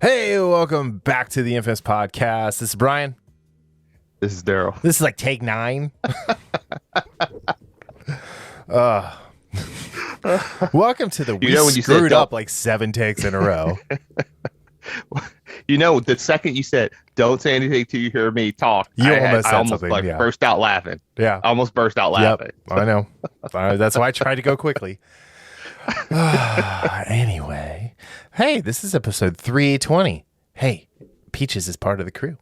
Hey, welcome back to the Infamous Podcast. This is Brian. This is Darryl. This is like take 9. Welcome to the we screwed up like 7 takes in a row. You know, the second you said, don't say anything till you hear me talk, I almost burst out laughing. Yeah. I almost burst out laughing. Yep, I know. That's why I tried to go quickly. Anyway, hey, this is episode 320. Hey, Peaches is part of the crew.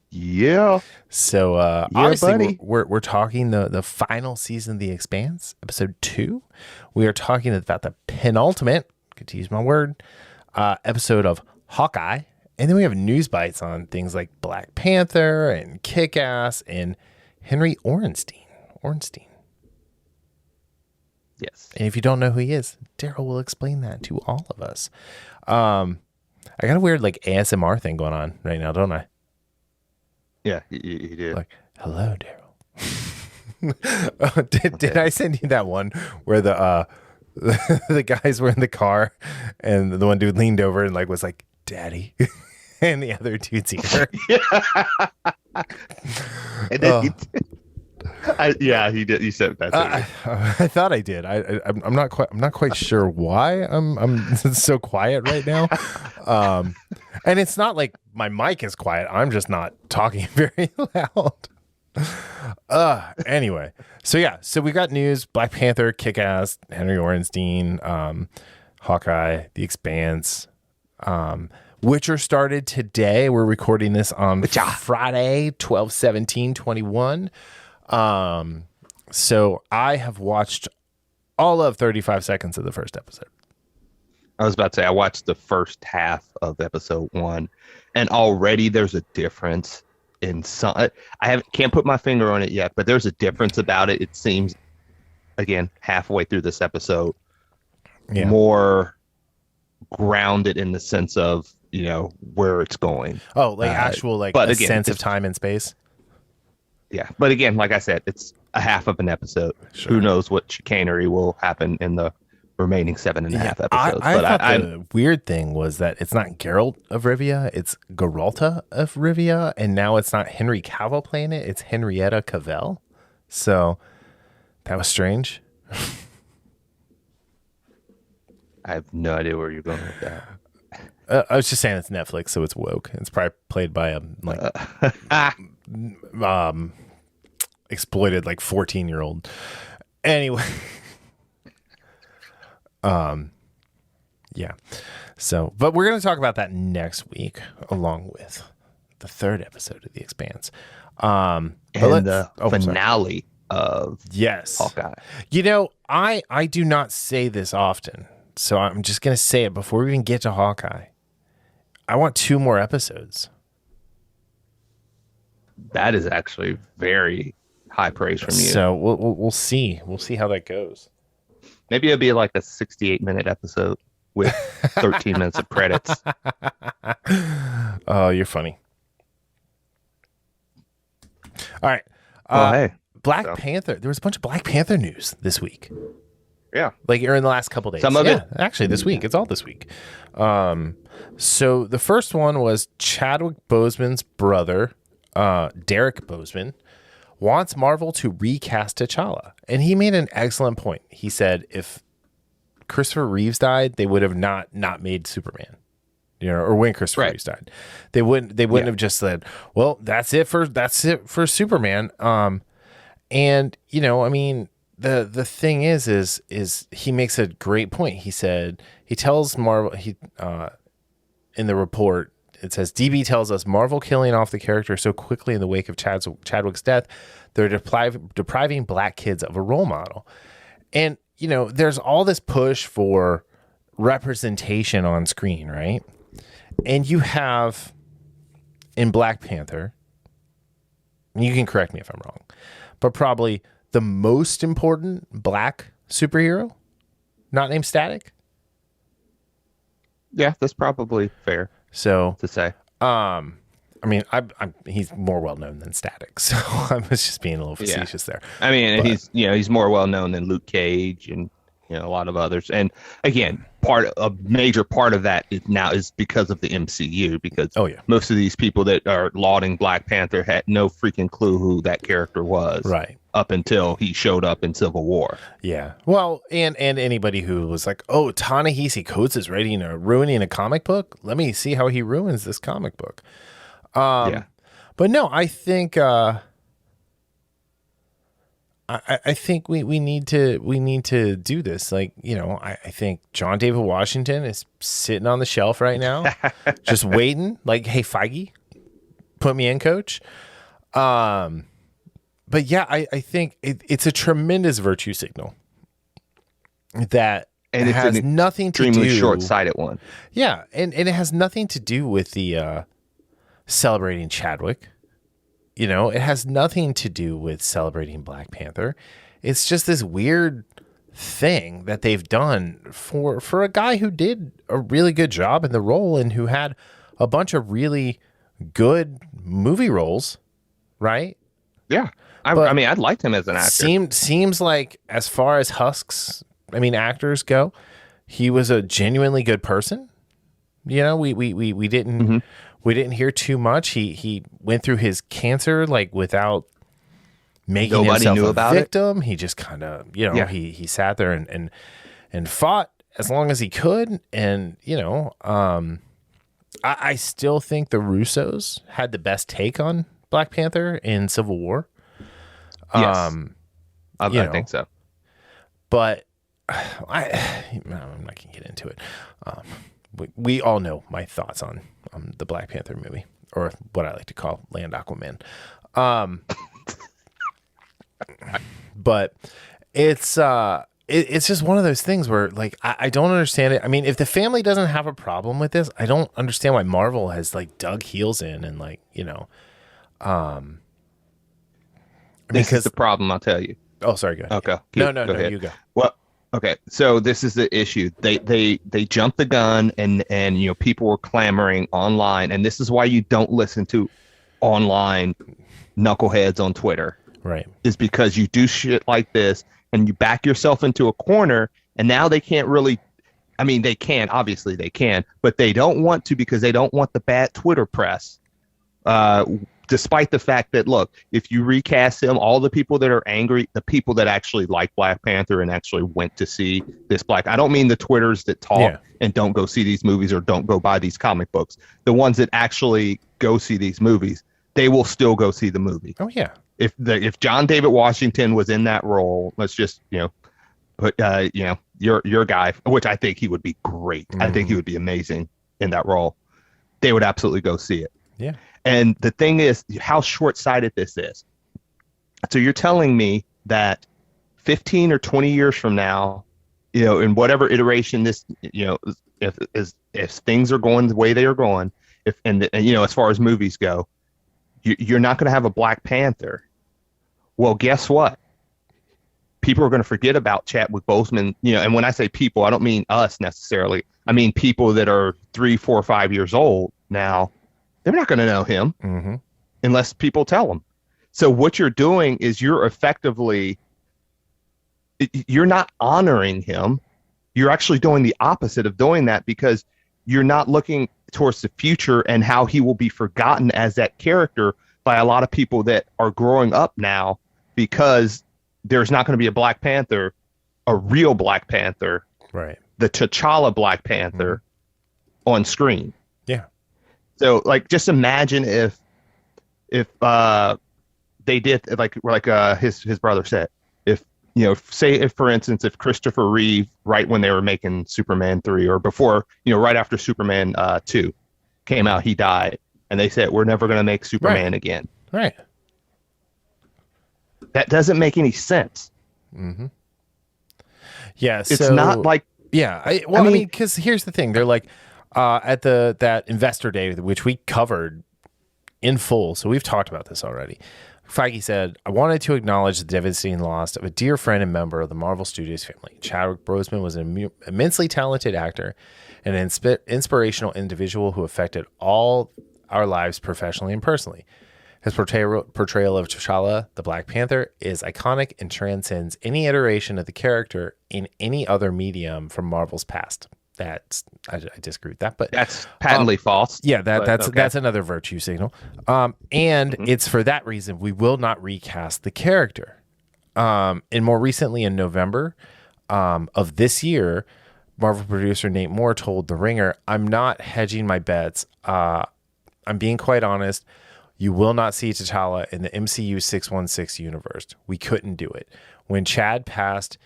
Yeah. So obviously we're talking the final season of The Expanse, episode 2. We are talking about the penultimate, good to use my word, episode of Hawkeye. And then we have news bites on things like Black Panther and Kick-Ass and Henry Orenstein. Yes. And if you don't know who he is, Darryl will explain that to all of us. I got a weird like ASMR thing going on right now, don't I? Yeah, you did. Like, hello, Darryl. Did I send you that one where the the guys were in the car and the one dude leaned over and like was like, "Daddy," and the other dude's here. And then he did. You said that. I thought I did. I'm not quite sure why I'm so quiet right now. And it's not like my mic is quiet. I'm just not talking very loud. Anyway, so we got news: Black Panther, Kick-Ass, Henry Orenstein, Hawkeye, The Expanse. Witcher started today. We're recording this on Friday, 12/17/21. So I have watched all of 35 seconds of the first episode. I was about to say I watched the first half of episode 1, and already there's a difference in some. Can't put my finger on it yet, but there's a difference about it. It seems, again, halfway through this episode, more grounded in the sense of where it's going. Oh, like actual but again, sense of time and space. Yeah, but again, like I said, it's a half of an episode. Sure. Who knows what chicanery will happen in the remaining 7.5 episodes. I thought the weird thing was that it's not Geralt of Rivia, it's Geralta of Rivia, and now it's not Henry Cavill playing it, it's Henrietta Cavill. So that was strange. I have no idea where you're going with that. I was just saying it's Netflix, so it's woke. It's probably played by a exploited like 14-year-old. Anyway. Yeah. So, but we're going to talk about that next week, along with the third episode of The Expanse. And the finale of Hawkeye. I do not say this often, so I'm just going to say it before we even get to Hawkeye. I want 2 more episodes. That is actually very high praise from you. So we'll see. We'll see how that goes. Maybe it'll be like a 68-minute episode with 13 minutes of credits. Oh, you're funny. All right. Hey. Black Panther. There was a bunch of Black Panther news this week. Yeah. Like in the last couple days. Some of it. Actually, this week. It's all this week. So the first one was Chadwick Boseman's brother, Derek Boseman, wants Marvel to recast T'Challa. And he made an excellent point. He said if Christopher Reeves died, they would have not made Superman. Or when Christopher Reeves died. They wouldn't have just said, well, that's it for Superman. And I mean, the thing is he makes a great point. He said he tells Marvel in the report, it says DB tells us Marvel killing off the character so quickly in the wake of Chadwick's death, they're depriving black kids of a role model. And there's all this push for representation on screen, right? And you have in Black Panther, you can correct me if I'm wrong, but probably the most important black superhero, not named Static. Yeah, that's probably fair. So to say, I mean, he's more well known than Static, so I was just being a little facetious there. I mean, he's more well known than Luke Cage and a lot of others. And again, a major part of that is because of the MCU, because most of these people that are lauding Black Panther had no freaking clue who that character was. Right. Up until he showed up in Civil War. Yeah. Well, and anybody who was like, oh, Ta-Nehisi Coates is ruining a comic book. Let me see how he ruins this comic book. But no, I think I think we need to do this. Like, I think John David Washington is sitting on the shelf right now, just waiting. Like, hey, Feige, put me in, coach. But yeah, I think it's a tremendous virtue signal that and it has nothing to do. Extremely short-sighted one. Yeah, and it has nothing to do with the celebrating Chadwick. It has nothing to do with celebrating Black Panther. It's just this weird thing that they've done for a guy who did a really good job in the role and who had a bunch of really good movie roles, right? Yeah. I mean, I'd liked him as an actor. Seems like as far as actors go, he was a genuinely good person. We didn't we didn't hear too much. He went through his cancer like without making Nobody himself knew a about victim. He just kind of he sat there and fought as long as he could. And I still think the Russos had the best take on Black Panther in Civil War. Yes, I think so. But I'm not going to get into it. We all know my thoughts on the Black Panther movie, or what I like to call Land Aquaman. But it's just one of those things where, like, I don't understand it. I mean, if the family doesn't have a problem with this, I don't understand why Marvel has like dug heels in and like, this is the problem, I'll tell you. Oh, sorry, go ahead. Okay. No, ahead. you go. Well, okay. So this is the issue. They jumped the gun and people were clamoring online, and this is why you don't listen to online knuckleheads on Twitter. Right. Is because you do shit like this and you back yourself into a corner, and now they can't really, I mean, they can, obviously they can, but they don't want to because they don't want the bad Twitter press. Despite the fact that, look, if you recast him, all the people that are angry, the people that actually like Black Panther and actually went to see this I don't mean the Twitters that talk and don't go see these movies or don't go buy these comic books. The ones that actually go see these movies, they will still go see the movie. Oh, yeah. If John David Washington was in that role, let's just, put, your guy, which I think he would be great. Mm-hmm. I think he would be amazing in that role. They would absolutely go see it. Yeah. And the thing is how short-sighted this is. So you're telling me that 15 or 20 years from now, in whatever iteration this, if things are going the way they are going, as far as movies go, you're not going to have a Black Panther. Well, guess what? People are going to forget about Chadwick Boseman, and when I say people, I don't mean us necessarily. I mean people that are 3, 4, 5 years old now. They're not going to know him unless people tell them. So what you're doing is you're not honoring him. You're actually doing the opposite of doing that because you're not looking towards the future and how he will be forgotten as that character by a lot of people that are growing up now, because there's not going to be a Black Panther, a real Black Panther, right? The T'Challa Black Panther on screen. Yeah. So, like, just imagine if they did like his brother said, if for instance, if Christopher Reeve, right when they were making Superman 3 or before, right after Superman 2 came out, he died, and they said we're never going to make Superman again. Right. That doesn't make any sense. Mm-hmm. Yeah, it's not like I mean, because here's the thing: they're like. At that investor day, which we covered in full, so we've talked about this already. Feige said, "I wanted to acknowledge the devastating loss of a dear friend and member of the Marvel Studios family. Chadwick Boseman was an immensely talented actor and an inspirational individual who affected all our lives professionally and personally. His portrayal of T'Challa, the Black Panther, is iconic and transcends any iteration of the character in any other medium from Marvel's past. I disagree with that, but that's patently false. Yeah, that's another virtue signal. And it's for that reason we will not recast the character. And more recently in November of this year, Marvel producer Nate Moore told The Ringer, "I'm not hedging my bets. I'm being quite honest. You will not see T'Challa in the MCU 616 universe. We couldn't do it. When Chad passed,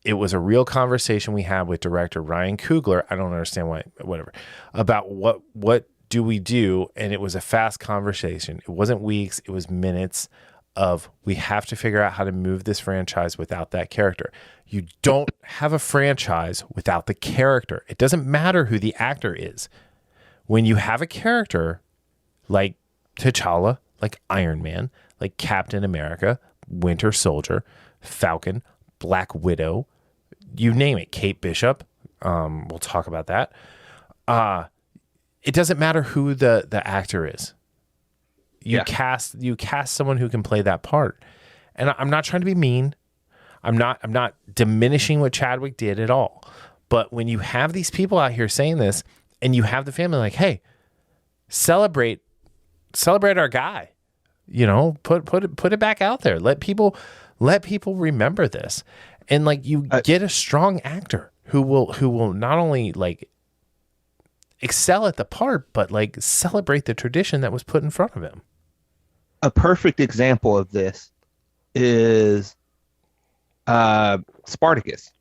it was a real conversation we had with director Ryan Coogler. I don't understand why, whatever, about what do we do? And it was a fast conversation. It wasn't weeks. It was minutes of we have to figure out how to move this franchise without that character. You don't have a franchise without the character. It doesn't matter who the actor is. When you have a character like T'Challa, like Iron Man, like Captain America, Winter Soldier, Falcon, Black Widow, you name it, Kate Bishop, we'll talk about that. It doesn't matter who the actor is. You cast someone who can play that part. And I'm not trying to be mean. I'm not diminishing what Chadwick did at all. But when you have these people out here saying this, and you have the family like, hey, celebrate our guy, put it back out there. Let people remember this. And like you get a strong actor who will not only like excel at the part, but like celebrate the tradition that was put in front of him. A perfect example of this is Spartacus.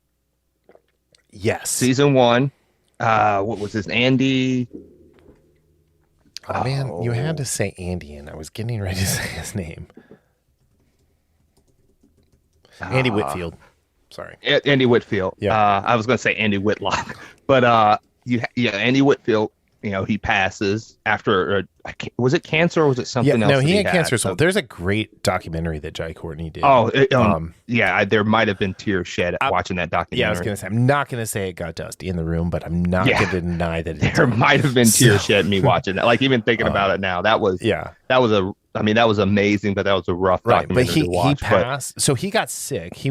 Yes. Season 1. What was his Andy? Oh, man, you had to say Andy, and I was getting ready to say his name. Andy Whitfield. Sorry. Andy Whitfield. Yeah. I was going to say Andy Whitlock. But Andy Whitfield, he passes after, was it cancer or was it something else? No, he had cancer. So there's a great documentary that Jai Courtney did. There might have been tears shed watching that documentary. Yeah, I was going to say, I'm not going to say it got dusty in the room, but I'm not going to deny that there might have been tears shed me watching that. Like even thinking about it now, that was amazing, but that was a rough documentary to watch. He passed. So he got sick. He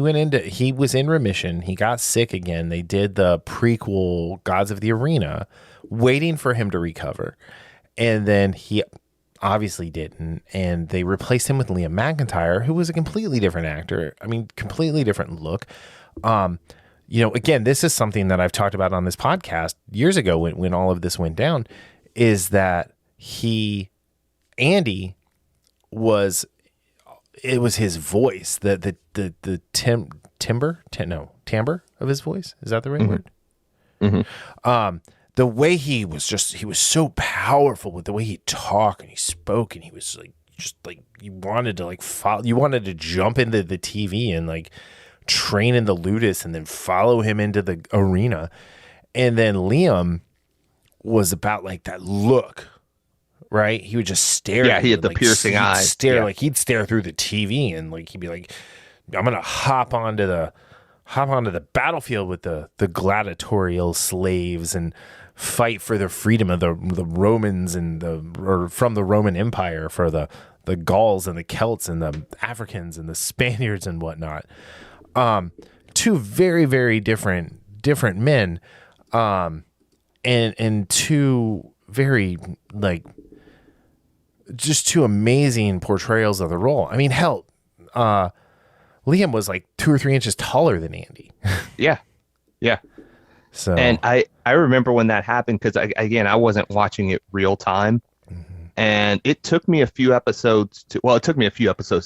was in remission. He got sick again. They did the prequel Gods of the Arena, waiting for him to recover. And then he obviously didn't. And they replaced him with Liam McIntyre, who was a completely different actor. I mean, completely different look. Again, this is something that I've talked about on this podcast years ago when all of this went down, is that Andy was his voice, the timbre of his voice. Is that the right word? Mm-hmm. The way he was so powerful with the way he talked and he spoke, and he was like you wanted to like follow, you wanted to jump into the TV and like train in the Ludus and then follow him into the arena. And then Liam was about like that look, right? He would just stare. Yeah, he had the piercing eyes. He'd stare through the TV and like he'd be like, I'm gonna hop onto the battlefield with the gladiatorial slaves and fight for the freedom of the Romans or from the Roman Empire, for the Gauls and the Celts and the Africans and the Spaniards and whatnot. Two very, very different men, and two very like just two amazing portrayals of the role. I mean, hell, Liam was like 2 or 3 inches taller than Andy. Yeah. So, and I remember when that happened, because I wasn't watching it real time, and it took me a few episodes to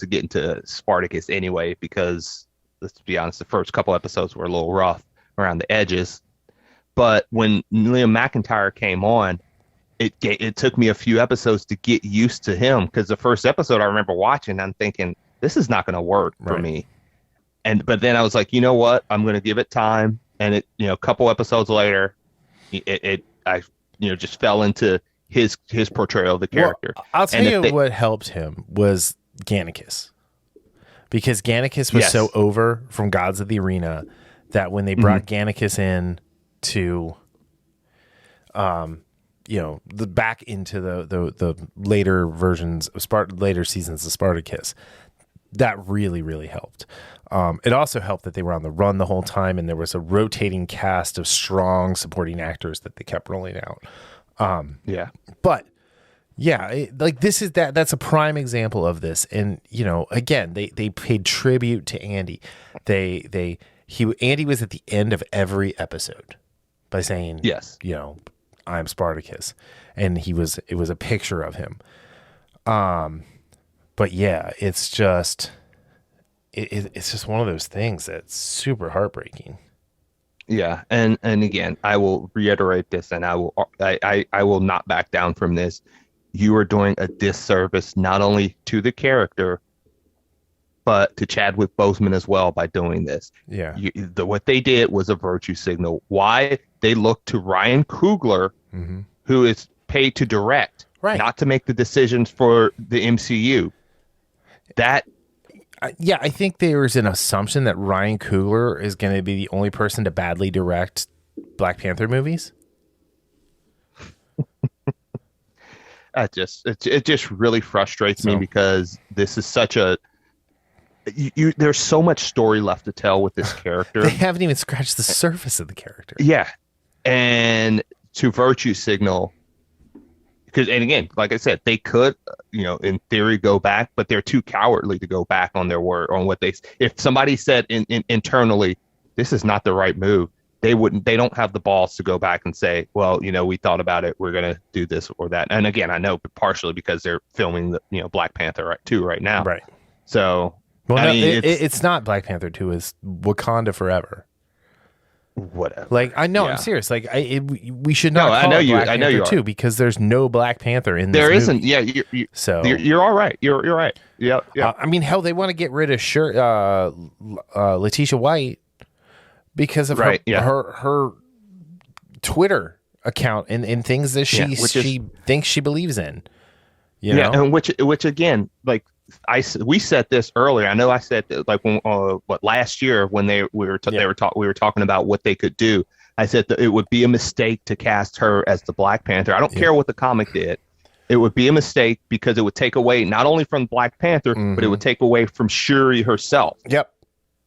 get into Spartacus anyway, because let's be honest, the first couple episodes were a little rough around the edges. But when Liam McIntyre came on, it took me a few episodes to get used to him, because the first episode I remember watching, I'm thinking, this is not going to work for me. But then I was like, you know what? I'm going to give it time. And a couple episodes later, I just fell into his portrayal of the character. Well, I'll tell you what helped him was Gannicus, because Gannicus was so over from Gods of the Arena that when they brought Gannicus in to the back into the later versions of later seasons of Spartacus. That really, really helped. It also helped that they were on the run the whole time, and there was a rotating cast of strong supporting actors that they kept rolling out. But yeah, that's a prime example of this. And again, they paid tribute to Andy. Andy was at the end of every episode by saying, yes, I'm Spartacus, and it was a picture of him. But yeah, it's just one of those things that's super heartbreaking. Yeah, and again, I will reiterate this, and I will not back down from this. You are doing a disservice not only to the character, but to Chadwick Boseman as well by doing this. Yeah, what they did was a virtue signal. Why they look to Ryan Coogler, who is paid to direct, not to make the decisions for the MCU. I think there's an assumption that Ryan Coogler is going to be the only person to badly direct Black Panther movies. It just really frustrates me because this is such a there's so much story left to tell with this character. They haven't even scratched the surface of the character. Yeah, and to virtue signal. And again, like I said, they could, in theory, go back, but they're too cowardly to go back on their word, on what if somebody said internally, this is not the right move, they don't have the balls to go back and say, well, we thought about it, we're going to do this or that. And again, I know partially because they're filming the, Black Panther 2 right now. Right. So, it's not Black Panther 2, it's Wakanda Forever. Whatever. Like, I know, yeah. I'm serious. Like, we should not call it Black Panther 2 because there's no Black Panther in this There movie. Isn't. Yeah, you're all right. You're right. Yeah. I mean, hell, they want to get rid of Letitia White because of her Twitter account and things that she thinks she believes in. And which again, like we said this earlier. I know I said that, like when last year when we were talking about what they could do. I said that it would be a mistake to cast her as the Black Panther. I don't care what the comic did. It would be a mistake because it would take away not only from Black Panther, but it would take away from Shuri herself. Yep.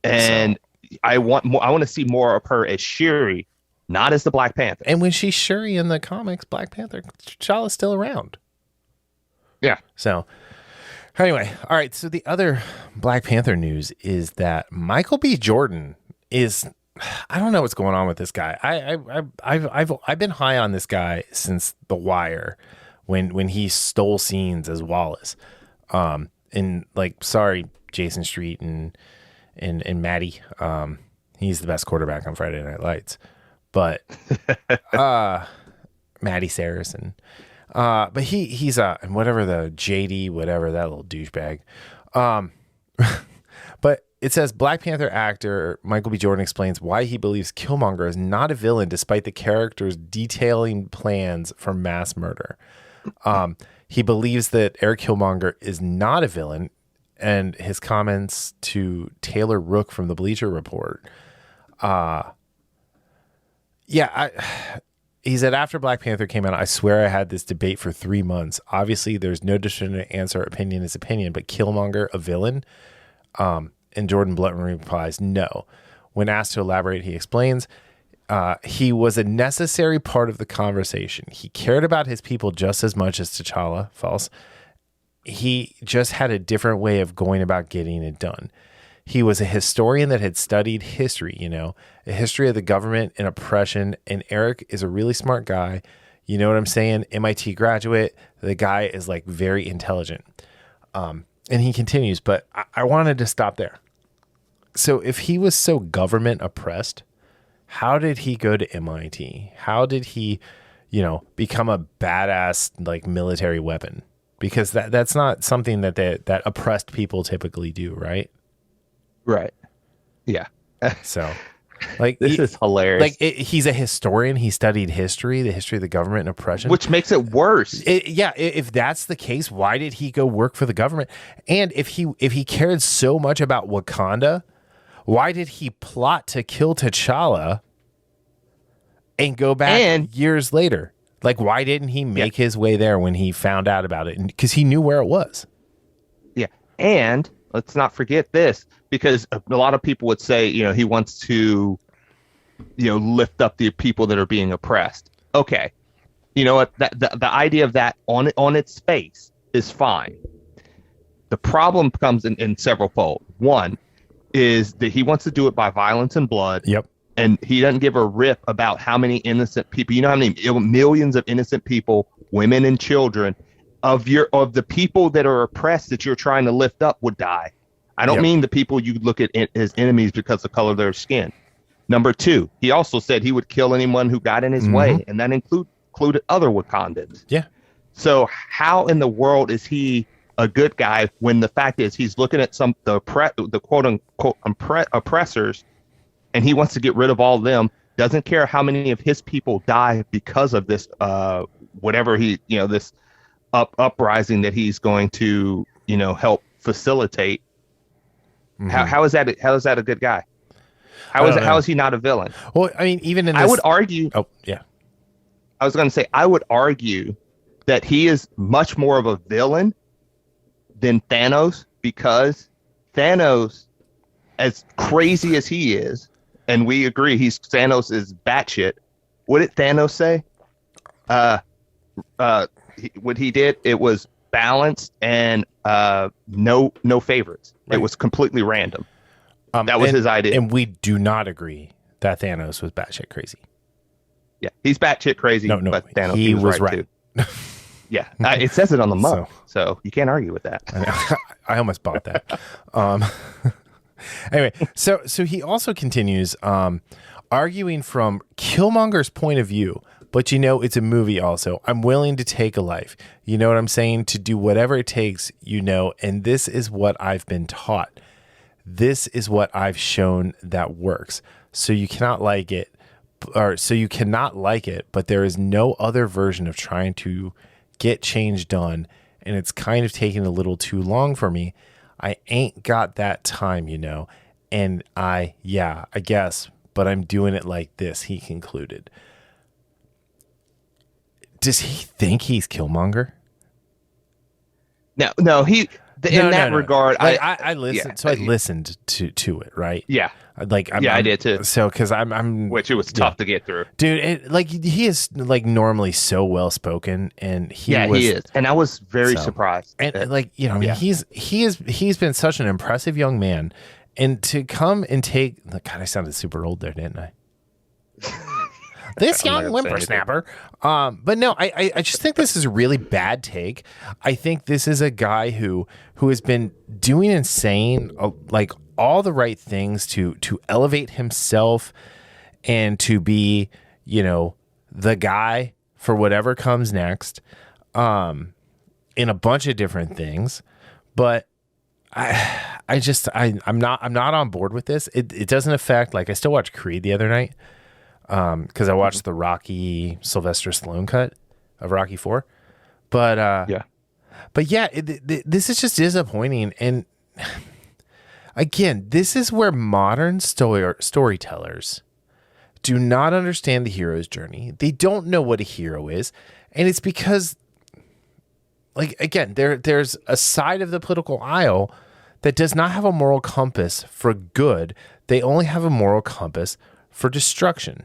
And I want to see more of her as Shuri, not as the Black Panther. And when she's Shuri in the comics, Black Panther, T'Challa's still around. Yeah. So anyway, all right. So the other Black Panther news is that Michael B. Jordan is, I don't know what's going on with this guy. I've been high on this guy since The Wire, when he stole scenes as Wallace. And like, sorry, Jason Street and Maddie. He's the best quarterback on Friday Night Lights, but Maddie Saracen. But he's whatever the JD, whatever, that little douchebag. But it says Black Panther actor Michael B. Jordan explains why he believes Killmonger is not a villain despite the character's detailing plans for mass murder. He believes that Eric Killmonger is not a villain, and his comments to Taylor Rook from the Bleacher Report. He said, after Black Panther came out, I swear I had this debate for 3 months. Obviously, there's no definitive answer. Opinion is opinion, but Killmonger, a villain? And Jordan bluntly replies, no. When asked to elaborate, he explains, he was a necessary part of the conversation. He cared about his people just as much as T'Challa, false. He just had a different way of going about getting it done. He was a historian that had studied history, a history of the government and oppression. And Eric is a really smart guy. You know what I'm saying? MIT graduate. The guy is like very intelligent. And he continues, but I wanted to stop there. So if he was so government oppressed, how did he go to MIT? How did he, become a badass like military weapon? Because that's not something that oppressed people typically do, right? Right. Yeah. So, like, this is hilarious. Like, he's a historian. He studied history, the history of the government and oppression, which makes it worse. If that's the case, why did he go work for the government? And if he cared so much about Wakanda, why did he plot to kill T'Challa and go back years later? Like, why didn't he make his way there when he found out about it? Because he knew where it was. Yeah. And let's not forget this, because a lot of people would say, he wants to, lift up the people that are being oppressed. Okay. You know what? The idea of that on its face is fine. The problem comes in several fold. One is that he wants to do it by violence and blood. Yep. And he doesn't give a rip about how many innocent people, how many millions of innocent people, women and children of the people that are oppressed that you're trying to lift up would die. I don't mean the people you look at as enemies because of the color of their skin. Number two, he also said he would kill anyone who got in his way, and that included other Wakandans. Yeah. So how in the world is he a good guy when the fact is he's looking at the quote unquote oppressors, and he wants to get rid of all of them, doesn't care how many of his people die because of this, whatever this uprising that he's going to, help facilitate. Mm-hmm. How is that a good guy? How is he not a villain? Well, I mean, even in this... I would argue... Oh, yeah. I was going to say, I would argue that he is much more of a villain than Thanos, because Thanos, as crazy as he is, and we agree Thanos is batshit. What did Thanos say? What he did, it was balanced and no favorites. Right. It was completely random. That was his idea. And we do not agree that Thanos was batshit crazy. Yeah, he's batshit crazy. No, but Thanos, he was right. Too. Yeah, it says it on the mug, so you can't argue with that. I almost bought that. Anyway, so he also continues arguing from Killmonger's point of view, but it's a movie also. I'm willing to take a life. You know what I'm saying? To do whatever it takes, and this is what I've been taught. This is what I've shown that works. So you cannot like it, but there is no other version of trying to get change done, and it's kind of taking a little too long for me. I ain't got that time, and I guess, but I'm doing it like this, he concluded. Does he think he's Killmonger? No, he... In that regard, like, I listened. Yeah, so I listened to it, right? Yeah, I did too. So because I'm which it was tough to get through, dude. He is normally so well spoken, and he is, and I was very surprised. And he's been such an impressive young man, and to come and take. God, I sounded super old there, didn't I? This young whippersnapper. But no, I just think this is a really bad take. I think this is a guy who has been doing and saying all the right things to elevate himself and to be, the guy for whatever comes next, in a bunch of different things. But I'm not on board with this. It doesn't affect, I still watched Creed the other night. Because I watched the Rocky Sylvester Stallone cut of Rocky 4, but this is just disappointing. And again, this is where modern storytellers do not understand the hero's journey. They don't know what a hero is, and it's because, again, there's a side of the political aisle that does not have a moral compass for good. They only have a moral compass for destruction.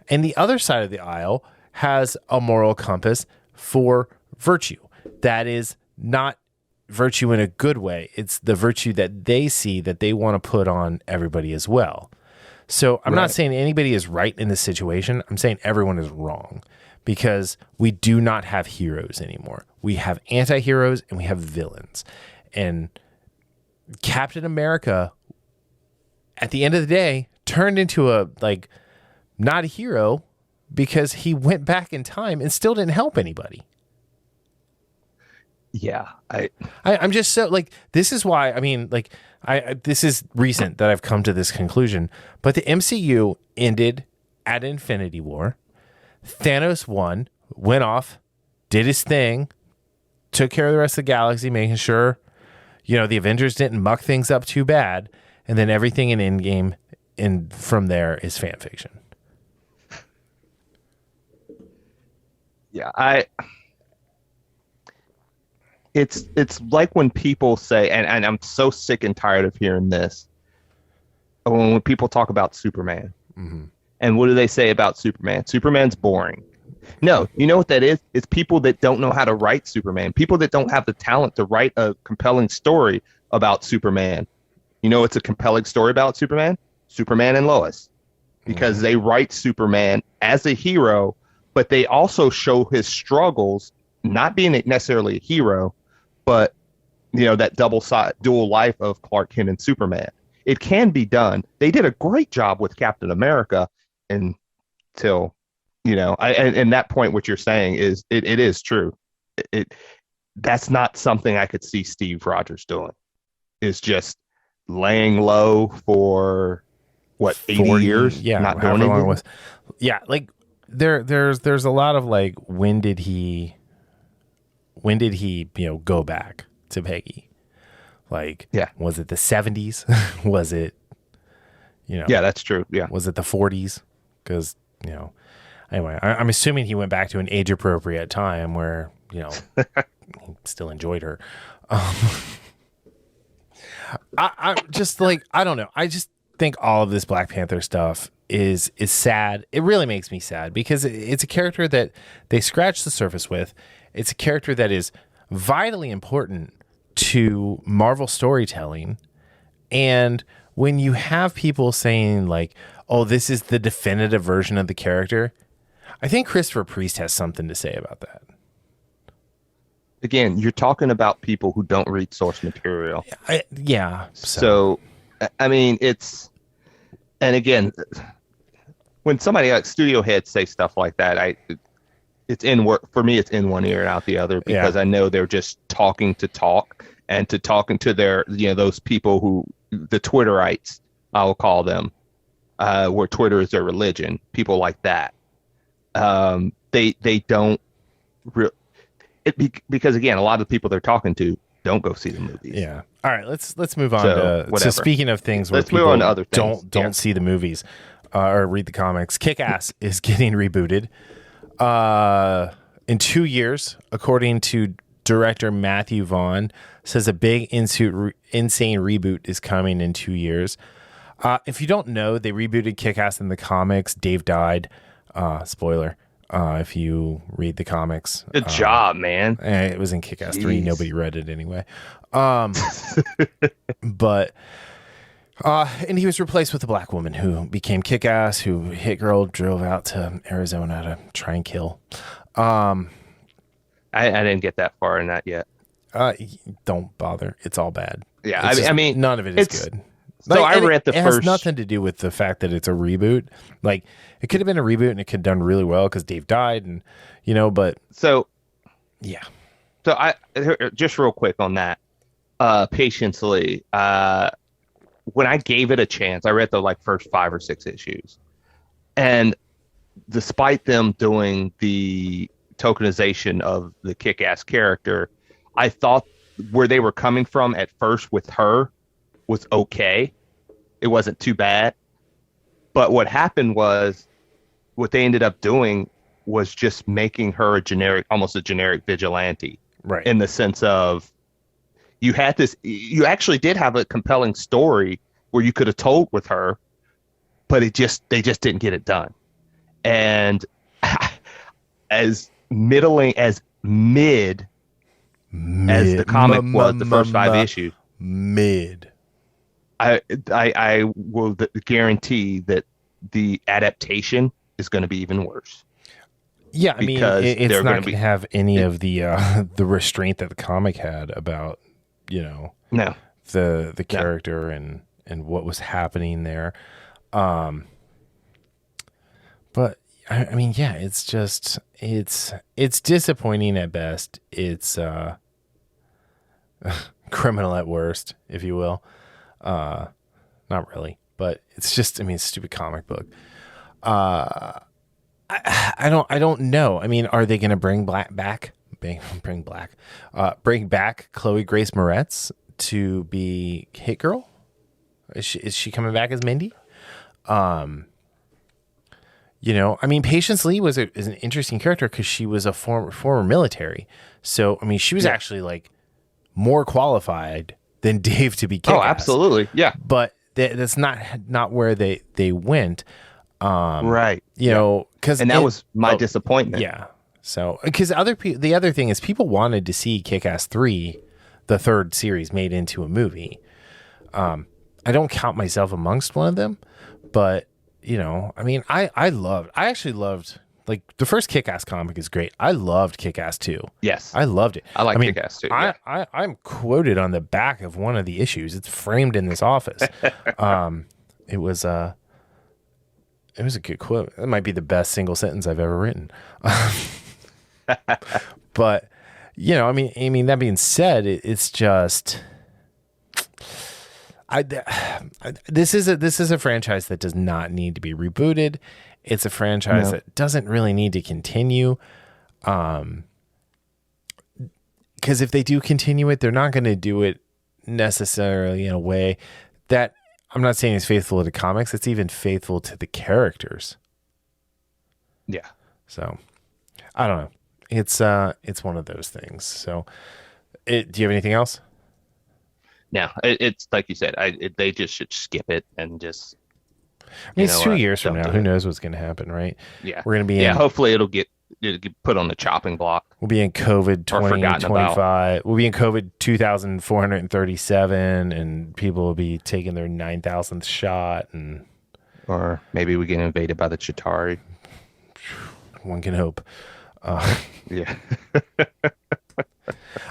And the other side of the aisle has a moral compass for virtue. That is not virtue in a good way. It's the virtue that they see that they want to put on everybody as well. So I'm not saying anybody is right in this situation. I'm saying everyone is wrong, because we do not have heroes anymore. We have anti-heroes and we have villains. And Captain America, at the end of the day, turned into not a hero because he went back in time and still didn't help anybody. Yeah. I'm just so this is why, this is recent that I've come to this conclusion, but the MCU ended at Infinity War. Thanos won, went off, did his thing, took care of the rest of the galaxy, making sure, the Avengers didn't muck things up too bad. And then everything in Endgame and from there is fan fiction. Yeah, it's like when people say, and I'm so sick and tired of hearing this, when people talk about Superman. Mm-hmm. And what do they say about Superman? Superman's boring. No, you know what that is? It's people that don't know how to write Superman. People that don't have the talent to write a compelling story about Superman. You know, it's a compelling story about Superman? Superman and Lois. Because they write Superman as a hero, but they also show his struggles, not being necessarily a hero, but, you know, that dual life of Clark Kent and Superman. It can be done. They did a great job with Captain America until, you know, and that point, what you're saying is it is true. That's not something I could see Steve Rogers doing. Is just laying low for what 80 years, not doing anything. Like there's a lot of like when did he go back to Peggy? Like, was it the 70s? Was it, that's true. Yeah. Was it the 40s? Because, anyway, I'm assuming he went back to an age appropriate time where, he still enjoyed her. I just like, I don't know. I just think all of this Black Panther stuff is sad. It really makes me sad because it's a character that they scratched the surface with. It's a character that is vitally important to Marvel storytelling. And when you have people saying like, oh, this is the definitive version of the character, I think Christopher Priest has something to say about that. Again, you're talking about people who don't read source material. So, I mean, and again, when somebody like studio heads say stuff like that, it's in one ear and out the other, because I know they're just talking to talk and to talking to their, those people who, the Twitterites, I will call them, where Twitter is their religion, people like that. They don't because again, a lot of the people they're talking to don't go see the movies. Yeah. All right, let's move on to speaking of things where people move on to other things. don't see the movies or read the comics. Kick-Ass is getting rebooted. In 2 years, according to director Matthew Vaughn, says a big insane reboot is coming in 2 years. If you don't know, they rebooted Kick-Ass in the comics. Dave died. Spoiler. If you read the comics. Good job, man. It was in Kick-Ass 3. Nobody read it anyway. But and he was replaced with a black woman who became Kick-Ass, who hit girl, drove out to Arizona to try and kill. I didn't get that far in that yet. Don't bother. It's all bad. Yeah, I mean, none of it is good. So I read the first. It has nothing to do with the fact that it's a reboot. Like, it could have been a reboot and it could have done really well because Dave died, and but yeah. So I just real quick on that. Patiently, when I gave it a chance, I read the first 5 or 6 issues, and despite them doing the tokenization of the Kick-Ass character, I thought where they were coming from at first with her was okay. It wasn't too bad. But what happened was, what they ended up doing was just making her almost a generic vigilante. Right. In the sense of, you actually did have a compelling story where you could have told with her, but they just didn't get it done. And as mid as the comic was, the first 5 issues. I will guarantee that the adaptation is going to be even worse. Yeah, I mean, it's not going to have any of the restraint that the comic had about, the character and what was happening there. But I mean, yeah, it's just it's disappointing at best. It's criminal at worst, if you will. Not really, but it's just, I mean, it's a stupid comic book. I don't know. I mean, are they going to bring back Chloe Grace Moretz to be Hit Girl? Is she coming back as Mindy? You know, I mean, Patience Lee is an interesting character because she was a former military. So, I mean, she was actually like more qualified than Dave to be Kick-Ass. Oh, absolutely. Yeah. But that's not where they went. Right. You know, and that was my disappointment. Yeah. So, because the other thing is people wanted to see Kick-Ass 3, the third series, made into a movie. I don't count myself amongst one of them, but you know, I mean, I actually loved, like, the first Kick-Ass comic is great. I loved Kick-Ass 2. Yes. I loved it. I like Kick-Ass 2. Yeah. I'm quoted on the back of one of the issues. It's framed in this office. It was a good quote. That might be the best single sentence I've ever written. But, you know, I mean, that being said, it's just, this is a franchise that does not need to be rebooted. It's a franchise that doesn't really need to continue. Because if they do continue it, they're not going to do it necessarily in a way that, I'm not saying it's faithful to the comics. It's even faithful to the characters. Yeah. So, I don't know. It's one of those things. So, do you have anything else? No, it's like you said. They just should skip it and just. I mean, it's 2 years from now. Who knows what's going to happen, right? Yeah, we're going to be. Yeah, hopefully it'll get put on the chopping block. We'll be in COVID 2025. We'll be in COVID 2437, and people will be taking their 9,000th shot, and or maybe we get invaded by the Chitauri. One can hope. Yeah.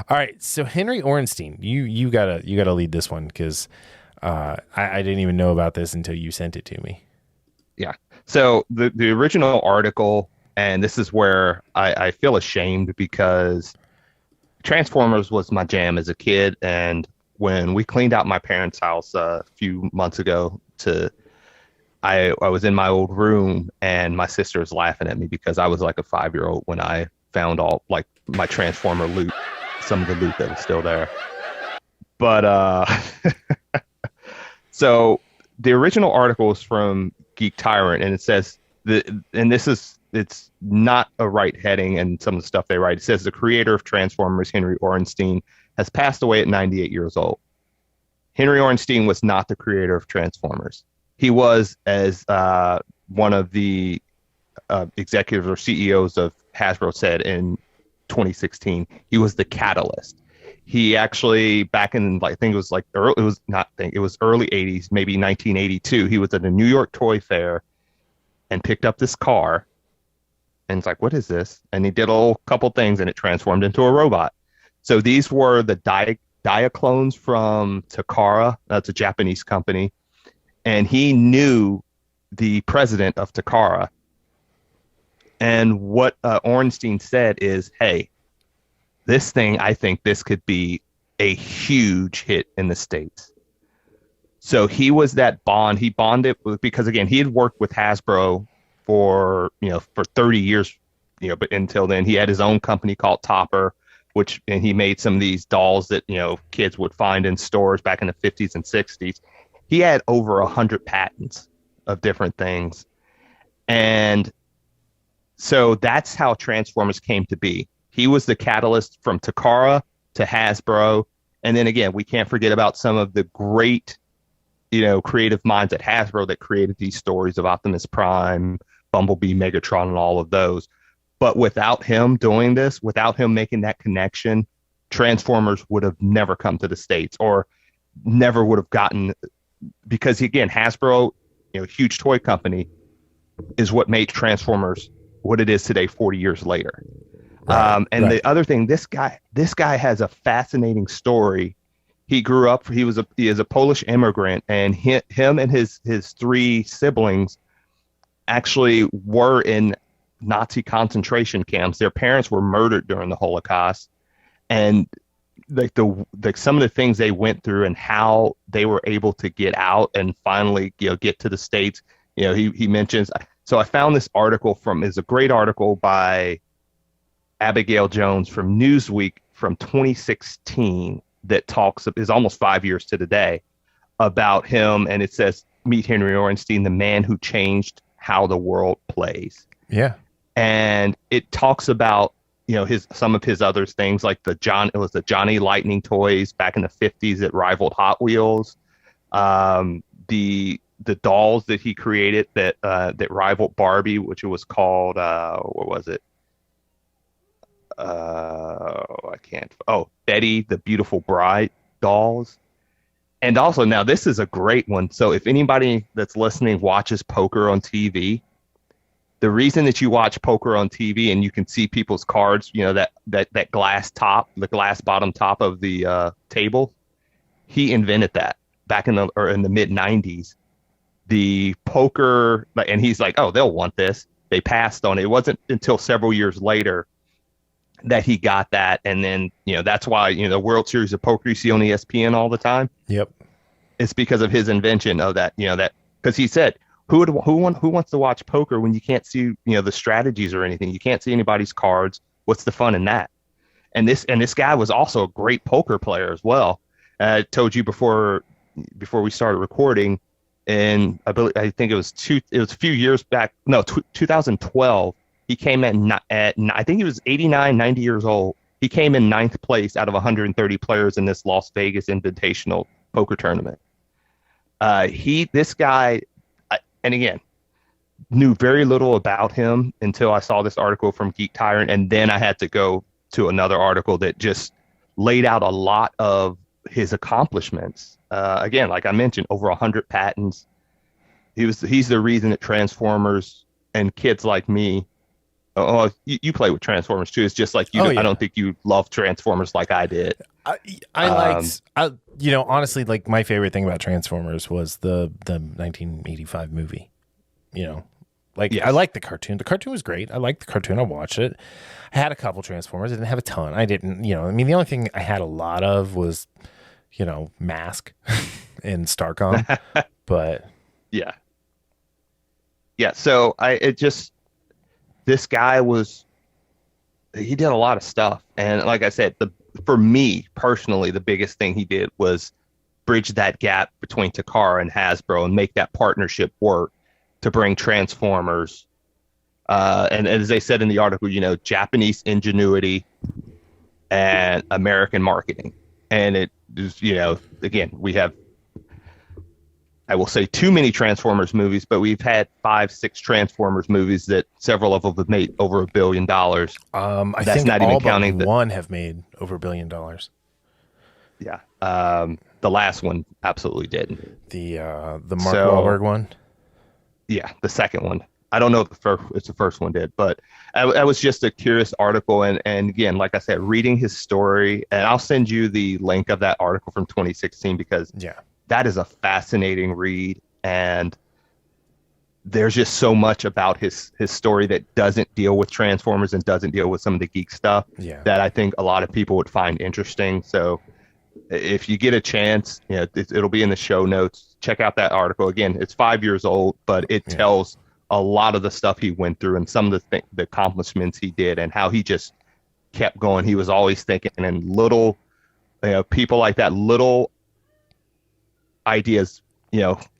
All right, so Henry Orenstein, you gotta lead this one because I didn't even know about this until you sent it to me. Yeah. So the original article, and this is where I feel ashamed because Transformers was my jam as a kid, and when we cleaned out my parents' house a few months ago, I was in my old room and my sister was laughing at me because I was like a 5-year-old when I found all like my Transformer loot, some of the loot that was still there. But so the original article is from Geek Tyrant, and it says it's not a right heading, and some of the stuff they write. It says the creator of Transformers, Henry Orenstein, has passed away at 98 years old. Henry Orenstein was not the creator of Transformers. He was, as one of the executives or CEOs of Hasbro said in 2016, he was the catalyst. He actually, back in, I think it was like early 80s, maybe 1982, he was at a New York Toy Fair and picked up this car. And it's like, what is this? And he did a couple things and it transformed into a robot. So these were the Diaclones from Takara. That's a Japanese company. And he knew the president of Takara. And what Orenstein said is, hey, this thing, I think this could be a huge hit in the States. So he was that bond. He bonded because, again, he had worked with Hasbro for 30 years, but until then he had his own company called Topper, and he made some of these dolls that, kids would find in stores back in the 50s and 60s. He had over 100 patents of different things. And so that's how Transformers came to be. He was the catalyst from Takara to Hasbro. And then again, we can't forget about some of the great, creative minds at Hasbro that created these stories of Optimus Prime, Bumblebee, Megatron, and all of those. But without him doing this, without him making that connection, Transformers would have never come to the States or never would have gotten, because again, Hasbro, huge toy company, is what made Transformers what it is today 40 years later. Right, The other thing, this guy has a fascinating story. He grew up, he is a Polish immigrant, and him and his three siblings actually were in Nazi concentration camps. Their parents were murdered during the Holocaust, and some of the things they went through and how they were able to get out and finally get to the States. He mentions. So I found this article is a great article by Abigail Jones from Newsweek from 2016 that is almost 5 years to the day about him, and it says, meet Henry Orenstein, the man who changed how the world plays. Yeah. And it talks about, some of his other things, like the Johnny Lightning toys back in the 50s that rivaled Hot Wheels. The dolls that he created that rivaled Barbie, which was called what was it? I can't. Oh, Betty, the Beautiful Bride dolls. And also, now this is a great one. So if anybody that's listening watches poker on TV, the reason that you watch poker on TV and you can see people's cards, that glass top, the glass bottom top of the table, he invented that back in the mid 90s. The poker, and he's like, oh, they'll want this. They passed on it. It wasn't until several years later that he got that. And then, that's why, the World Series of Poker you see on ESPN all the time. Yep. It's because of his invention of that, because he said, who wants to watch poker when you can't see, the strategies or anything? You can't see anybody's cards. What's the fun in that? And this guy was also a great poker player as well. I told you before we started recording, and I think it was a few years back. No, 2012. He came at I think he was 89, 90 years old. He came in 9th place out of 130 players in this Las Vegas Invitational poker tournament. This guy, and again, knew very little about him until I saw this article from Geek Tyrant, and then I had to go to another article that just laid out a lot of his accomplishments. Again, like I mentioned, over 100 patents. He's the reason that Transformers and kids like me. Oh, you play with Transformers too. It's just like you. I don't think you love Transformers like I did. I liked. Honestly, like my favorite thing about Transformers was the 1985 movie. Yes. I liked the cartoon. The cartoon was great. I liked the cartoon. I watched it. I had a couple Transformers. I didn't have a ton. I didn't. The only thing I had a lot of was, Mask and Starcom. But yeah. So this guy he did a lot of stuff. And like I said, for me personally, the biggest thing he did was bridge that gap between Takara and Hasbro and make that partnership work to bring Transformers. And as they said in the article, Japanese ingenuity and American marketing. And it is, again, we have, I will say, too many Transformers movies, but we've had 5-6 Transformers movies that several of them have made over $1 billion. I think not even counting one have made over $1 billion. Yeah. The last one absolutely did. The Mark Wahlberg one. Yeah, the second one. I don't know if the first one did, but I was just a curious article. And again, like I said, reading his story, and I'll send you the link of that article from 2016 because that is a fascinating read. And there's just so much about his story that doesn't deal with Transformers and doesn't deal with some of the geek stuff that I think a lot of people would find interesting. So if you get a chance, it'll be in the show notes. Check out that article. Again, it's 5 years old, but it tells a lot of the stuff he went through and some of the accomplishments he did and how he just kept going. He was always thinking, and little, people like that, little ideas,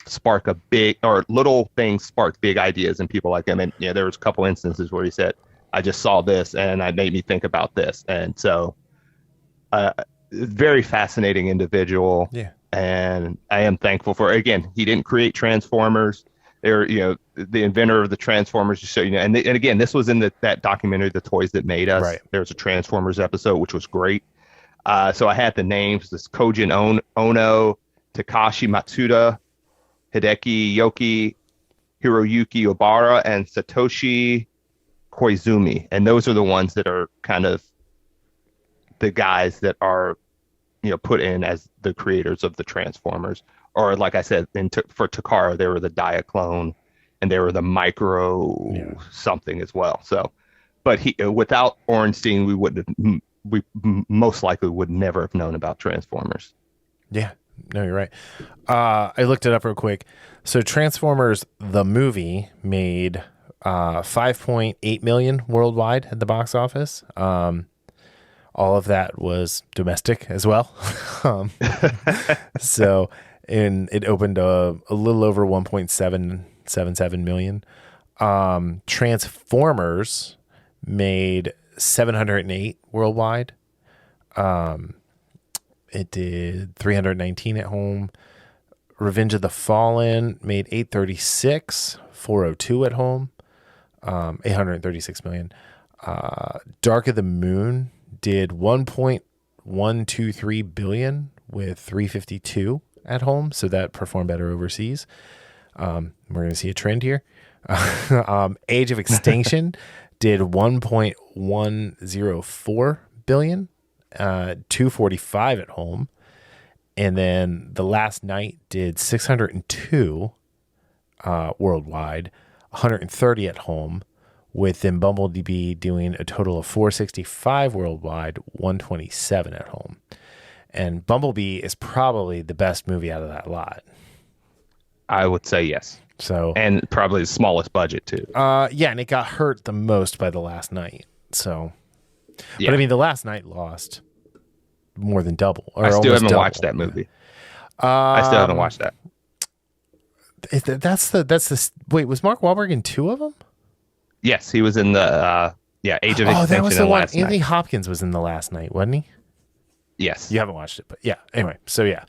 spark a big, or little things spark big ideas in people like him. And there was a couple instances where he said, I just saw this and it made me think about this. And so, very fascinating individual. Yeah. And I am thankful for, again, he didn't create Transformers. They're, the inventor of the Transformers, just so you know. And again, this was in that documentary, The Toys That Made Us. Right. There was a Transformers episode, which was great. So I had the names, this Kojin Ono, Takashi Matsuda, Hideki Yoki, Hiroyuki Obara, and Satoshi Koizumi. And those are the ones that are kind of the guys that are, put in as the creators of the Transformers. Or like I said, for Takara, they were the Diaclone and they were the Micro something as well. So, but without Orenstein, we most likely would never have known about Transformers. Yeah, no, you're right. I looked it up real quick. So Transformers, the movie, made $5.8 million worldwide at the box office. All of that was domestic as well. So, and it opened a little over 1.777 million. Transformers made 708 worldwide. It did 319 at home. Revenge of the Fallen made 836, 402 at home, 836 million. Dark of the Moon did 1.123 billion with 352 at home, so that performed better overseas. We're going to see a trend here. Age of Extinction did 1.104 billion, 245 at home. And then The Last Night did 602 worldwide, 130 at home, with then Bumblebee doing a total of 465 worldwide, 127 at home. And Bumblebee is probably the best movie out of that lot. I would say yes. So, and probably the smallest budget too. Yeah, and it got hurt the most by The Last Night. So, yeah. But I mean, The Last Night lost more than double. Or I still haven't double. watched that movie. I still haven't watched that. That's the wait, was Mark Wahlberg in two of them? Yes, he was in the Age of Extinction. Oh, that was the one. Last Anthony Night. Hopkins was in The Last Night, wasn't he? Yes. You haven't watched it, but yeah. Anyway, so yeah.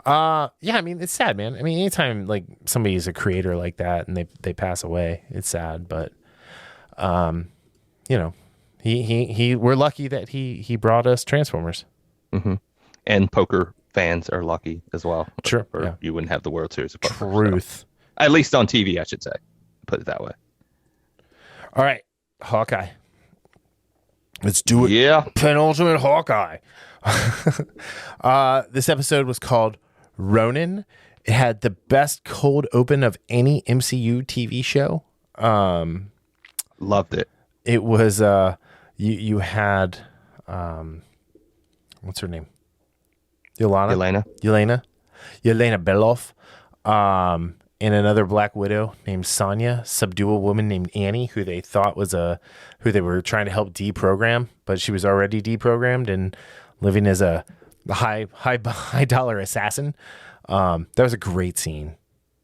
Yeah, I mean, it's sad, man. I mean, anytime like somebody's a creator like that and they pass away, it's sad, but you know, he we're lucky that he brought us Transformers. Mm-hmm. And poker fans are lucky as well. Sure. Or yeah. you wouldn't have the World Series of Poker. Truth. So. At least on TV, I should say. Put it that way. All right. Hawkeye. Let's do it. Yeah. Penultimate Hawkeye. This episode was called Ronin. It had the best cold open of any MCU TV show. Loved it. It was you had what's her name? Yelena Belov. And another Black Widow named Sonya, subdue a woman named Annie, who they thought was who they were trying to help deprogram, but she was already deprogrammed and living as a high dollar assassin. That was a great scene.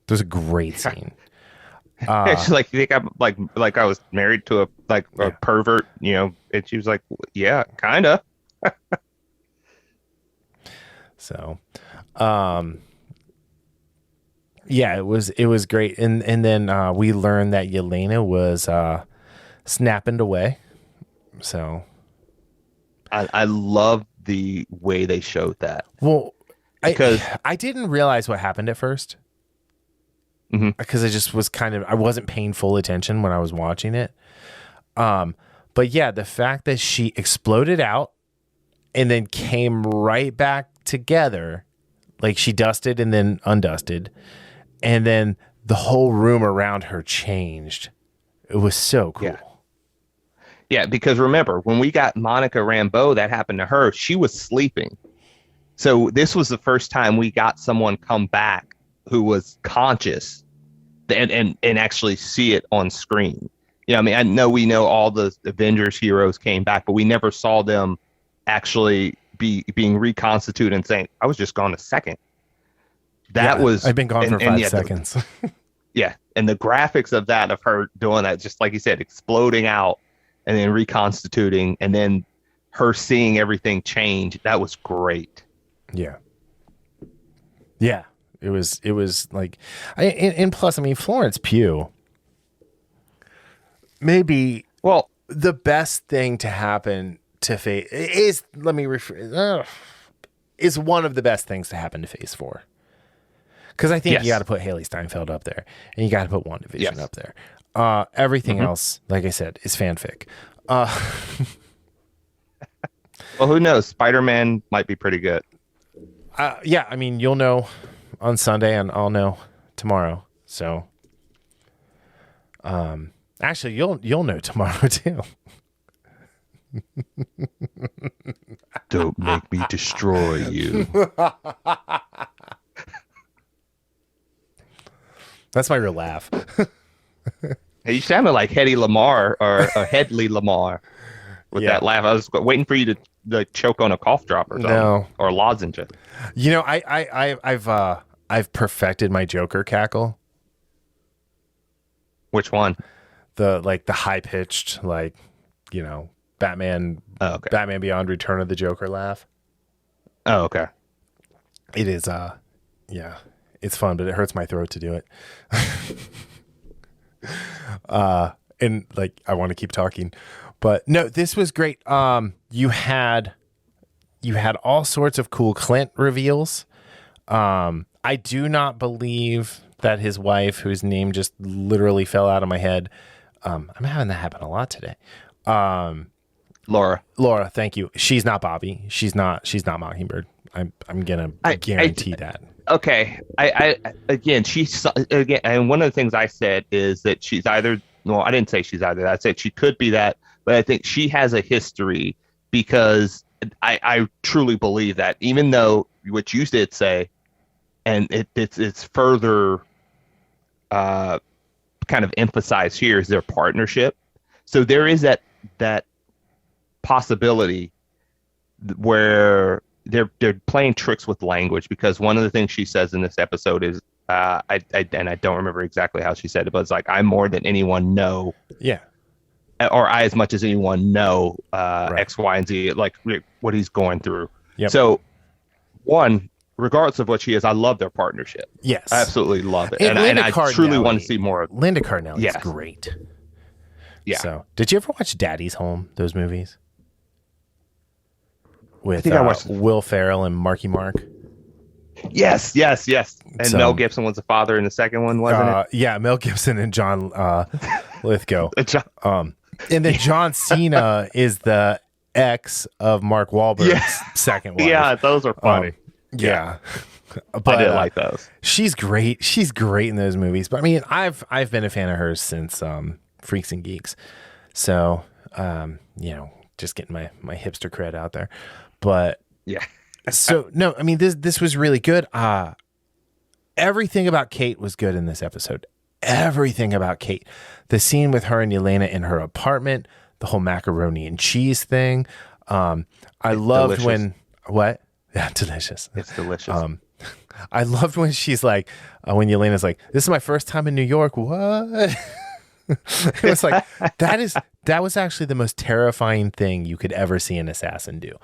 She's like, you think I'm like I was married to a pervert, you know? And she was like, yeah, kind of. So, yeah, it was great, and then we learned that Yelena was snapping away. So, I love the way they showed that. Well, because I didn't realize what happened at first, because I just was I wasn't paying full attention when I was watching it. But yeah, the fact that she exploded out and then came right back together, like she dusted and then undusted, and then the whole room around her changed. It was so cool. Yeah, because remember, when we got Monica Rambeau, that happened to her. She was sleeping. So this was the first time we got someone come back who was conscious and actually see it on screen. You know, I mean, I know we know all the Avengers heroes came back, but we never saw them actually being reconstituted and saying, I was just gone a second. I've been gone for 5 seconds. And the graphics of her doing that, just like you said, exploding out and then reconstituting and then her seeing everything change, that was great. Yeah. It was like, and plus, I mean, Florence Pugh, maybe the best thing to happen to Phase is, is one of the best things to happen to Phase 4. Because I think you got to put Haley Steinfeld up there, and you got to put WandaVision up there. Everything else, like I said, is fanfic. Well, who knows? Spider-Man might be pretty good. Yeah, I mean, you'll know on Sunday, and I'll know tomorrow. So, actually, you'll know tomorrow too. Don't make me destroy you. That's my real laugh. Hey, you sounded like Hedy Lamar or Headley Lamar with that laugh. I was waiting for you to choke on a cough drop or something, or a lozenge. You know, I've perfected my Joker cackle. Which one? the high pitched, like, Batman Batman Beyond Return of the Joker laugh. Oh, okay. It is yeah, it's fun, but it hurts my throat to do it. And like I want to keep talking. But no, this was great. You had all sorts of cool Clint reveals. I do not believe that his wife, whose name just literally fell out of my head. I'm having that happen a lot today. Laura, thank you. She's not Bobby. She's not Mockingbird. I'm gonna guarantee that. Okay. Again, and one of the things I said is that she's either. Well, I didn't say she's either. I said she could be that, but I think she has a history because I truly believe that, even though what you did say, and it's further kind of emphasized here, is their partnership. So there is that possibility where they're playing tricks with language, because one of the things she says in this episode is, I don't remember exactly how she said it, but it's like, I'm more than anyone know. Yeah. Or I as much as anyone know Right. X, Y, and Z, like what he's going through. Yep. So, one, regardless of what she is, I love their partnership. Yes. I absolutely love it. And And I Linda truly Cardinelli- want to see more of it. Linda Cardinelli Yes. is great. Yeah. So, did you ever watch Daddy's Home? Those movies with think I watched Will Ferrell and Marky Mark. Yes. And So- Mel Gibson was the father in the second one, wasn't it? Yeah, Mel Gibson and John Lithgow. John- And then John Cena is the ex of Mark Wahlberg's second wife. Yeah, those are funny. Yeah. But, I did like those. She's great. She's great in those movies. But I mean, I've been a fan of hers since Freaks and Geeks. So, just getting my hipster cred out there. But Yeah. so no, I mean this was really good. Everything about Kate was good in this episode. Everything about Kate. The scene with her and Yelena in her apartment, the whole macaroni and cheese thing. I loved delicious. when what? Yeah, delicious. It's delicious. I loved when she's like, when Yelena's like, "This is my first time in New York." What? It was like that was actually the most terrifying thing you could ever see an assassin do.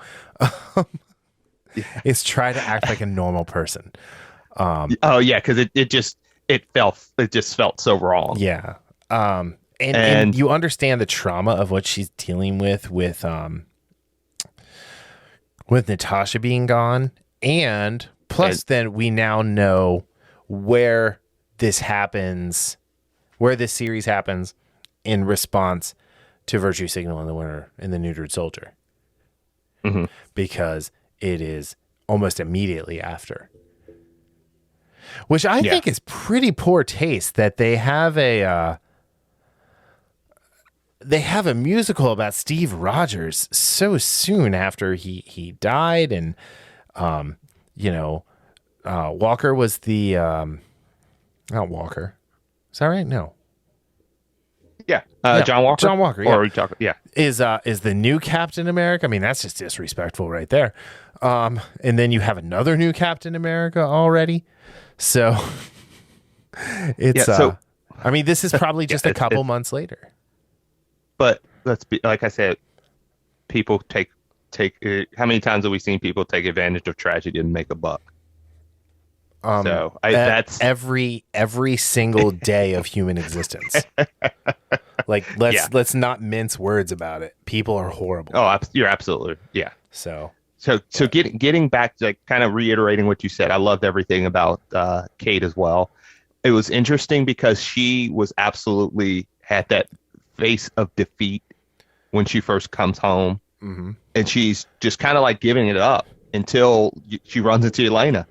Is try to act like a normal person. Oh yeah, because it just felt so wrong. Yeah. And you understand the trauma of what she's dealing with Natasha being gone, and plus then we now know where this happens, where this series happens in response to Virtue Signal in the Winter and the Neutered Soldier. Mm-hmm. Because it is almost immediately after. Which I think is pretty poor taste that they have a musical about Steve Rogers so soon after he died, and Walker was the not Walker. Is that right? No. Yeah. Yeah, John Walker. John Walker, yeah. Or yeah. Is the new Captain America. I mean, that's just disrespectful right there. And then you have another new Captain America already. So it's I mean, this is probably just a couple months later. But let's be, like I said, people take how many times have we seen people take advantage of tragedy and make a buck? That's every single day of human existence. Like let's not mince words about it. People are horrible. Oh, you're absolutely So getting back to, like, kind of reiterating what you said, I loved everything about Kate as well. It was interesting because she was absolutely had that face of defeat when she first comes home, and she's just kind of like giving it up until she runs into Elena.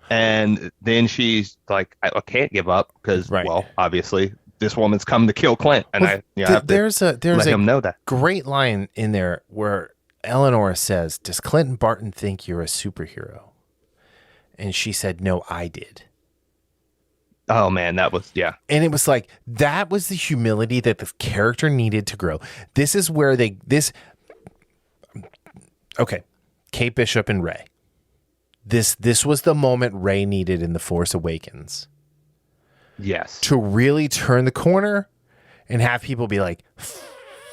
And then she's like, I can't give up because, well, obviously this woman's come to kill Clint, and there's a him know that. Great line in there where Eleanor says, "Does Clint and Barton think you're a superhero?" And she said, "No, I did." Oh man, that was And it was like that was the humility that the character needed to grow. This is where Kate Bishop and Rey. This was the moment Rey needed in The Force Awakens. Yes. To really turn the corner and have people be like,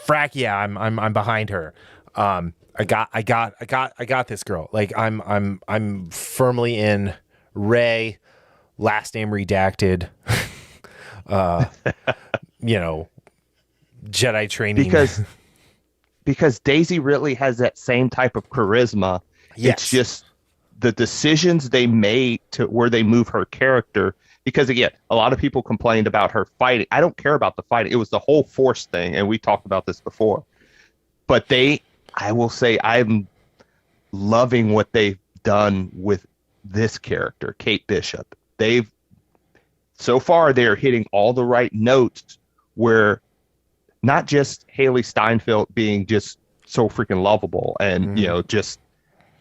frack yeah, I'm behind her. I got this girl. Like I'm firmly in Ray, last name redacted. Jedi training, because Daisy really has that same type of charisma. Yes. It's just the decisions they made to where they move her character. Because again, a lot of people complained about her fighting. I don't care about the fighting. It was the whole Force thing, and we talked about this before. But I will say, I'm loving what they've done with this character, Kate Bishop. So far, they're hitting all the right notes where not just Haley Steinfeld being just so freaking lovable and, just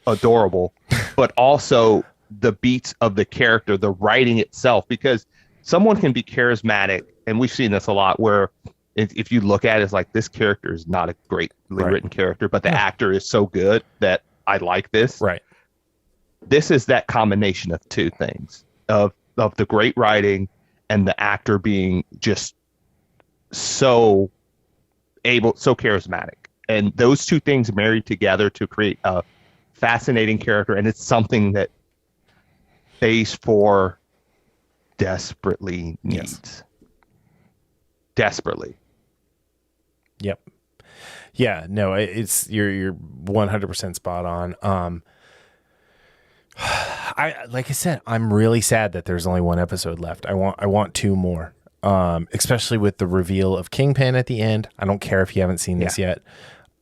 adorable, but also the beats of the character, the writing itself, because someone can be charismatic, and we've seen this a lot where if you look at it, it's like, this character is not a greatly written character, but the actor is so good that I like this. Right. This is that combination of two things, of the great writing and the actor being just so charismatic. And those two things married together to create a fascinating character, and it's something that Phase 4 desperately needs. Yes. Desperately. Yep. Yeah, no, it's you're 100% spot on. Like I said, I'm really sad that there's only one episode left. I want two more. Especially with the reveal of Kingpin at the end. I don't care if you haven't seen this yet.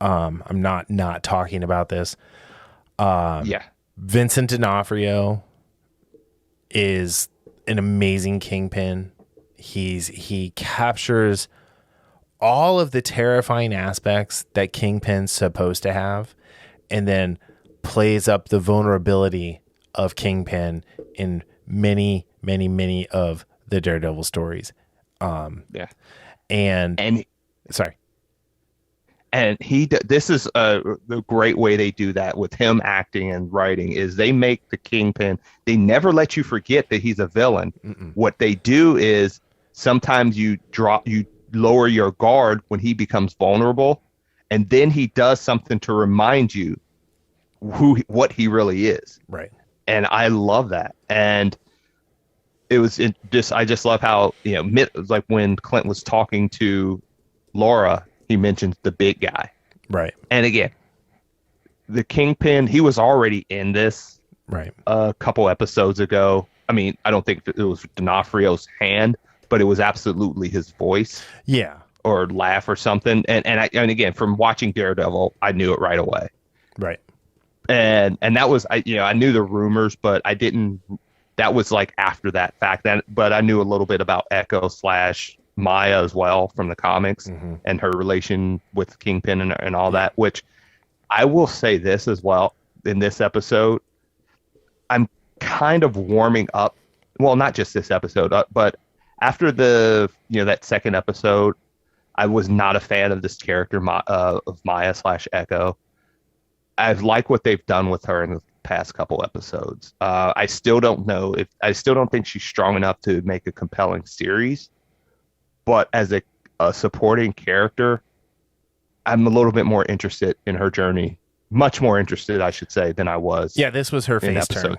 I'm not talking about this. Vincent D'Onofrio is an amazing Kingpin. He captures all of the terrifying aspects that Kingpin's supposed to have, and then plays up the vulnerability of Kingpin in many, many, many of the Daredevil stories. And this is the great way they do that with him acting and writing is they make the Kingpin, they never let you forget that he's a villain. What they do is sometimes you lower your guard when he becomes vulnerable, and then he does something to remind you what he really is. Right. And I love that. And I just love how, like when Clint was talking to Laura, he mentions the big guy. Right. And again, the Kingpin, he was already in this a couple episodes ago. I mean, I don't think it was D'Onofrio's hand, but it was absolutely his voice. Yeah. Or laugh or something. And again, from watching Daredevil, I knew it right away. Right. And that was, I knew the rumors, but I didn't, that was like after that fact. But I knew a little bit about Echo / Maya as well from the comics and her relation with Kingpin and all that, which I will say this as well in this episode. I'm kind of warming up. Well, not just this episode, but after that second episode, I was not a fan of this character of Maya / Echo. I like what they've done with her in the past couple episodes. I still don't think she's strong enough to make a compelling series. But as a supporting character, I'm a little bit more interested in her journey. Much more interested, I should say, than I was. Yeah, this was her face turn.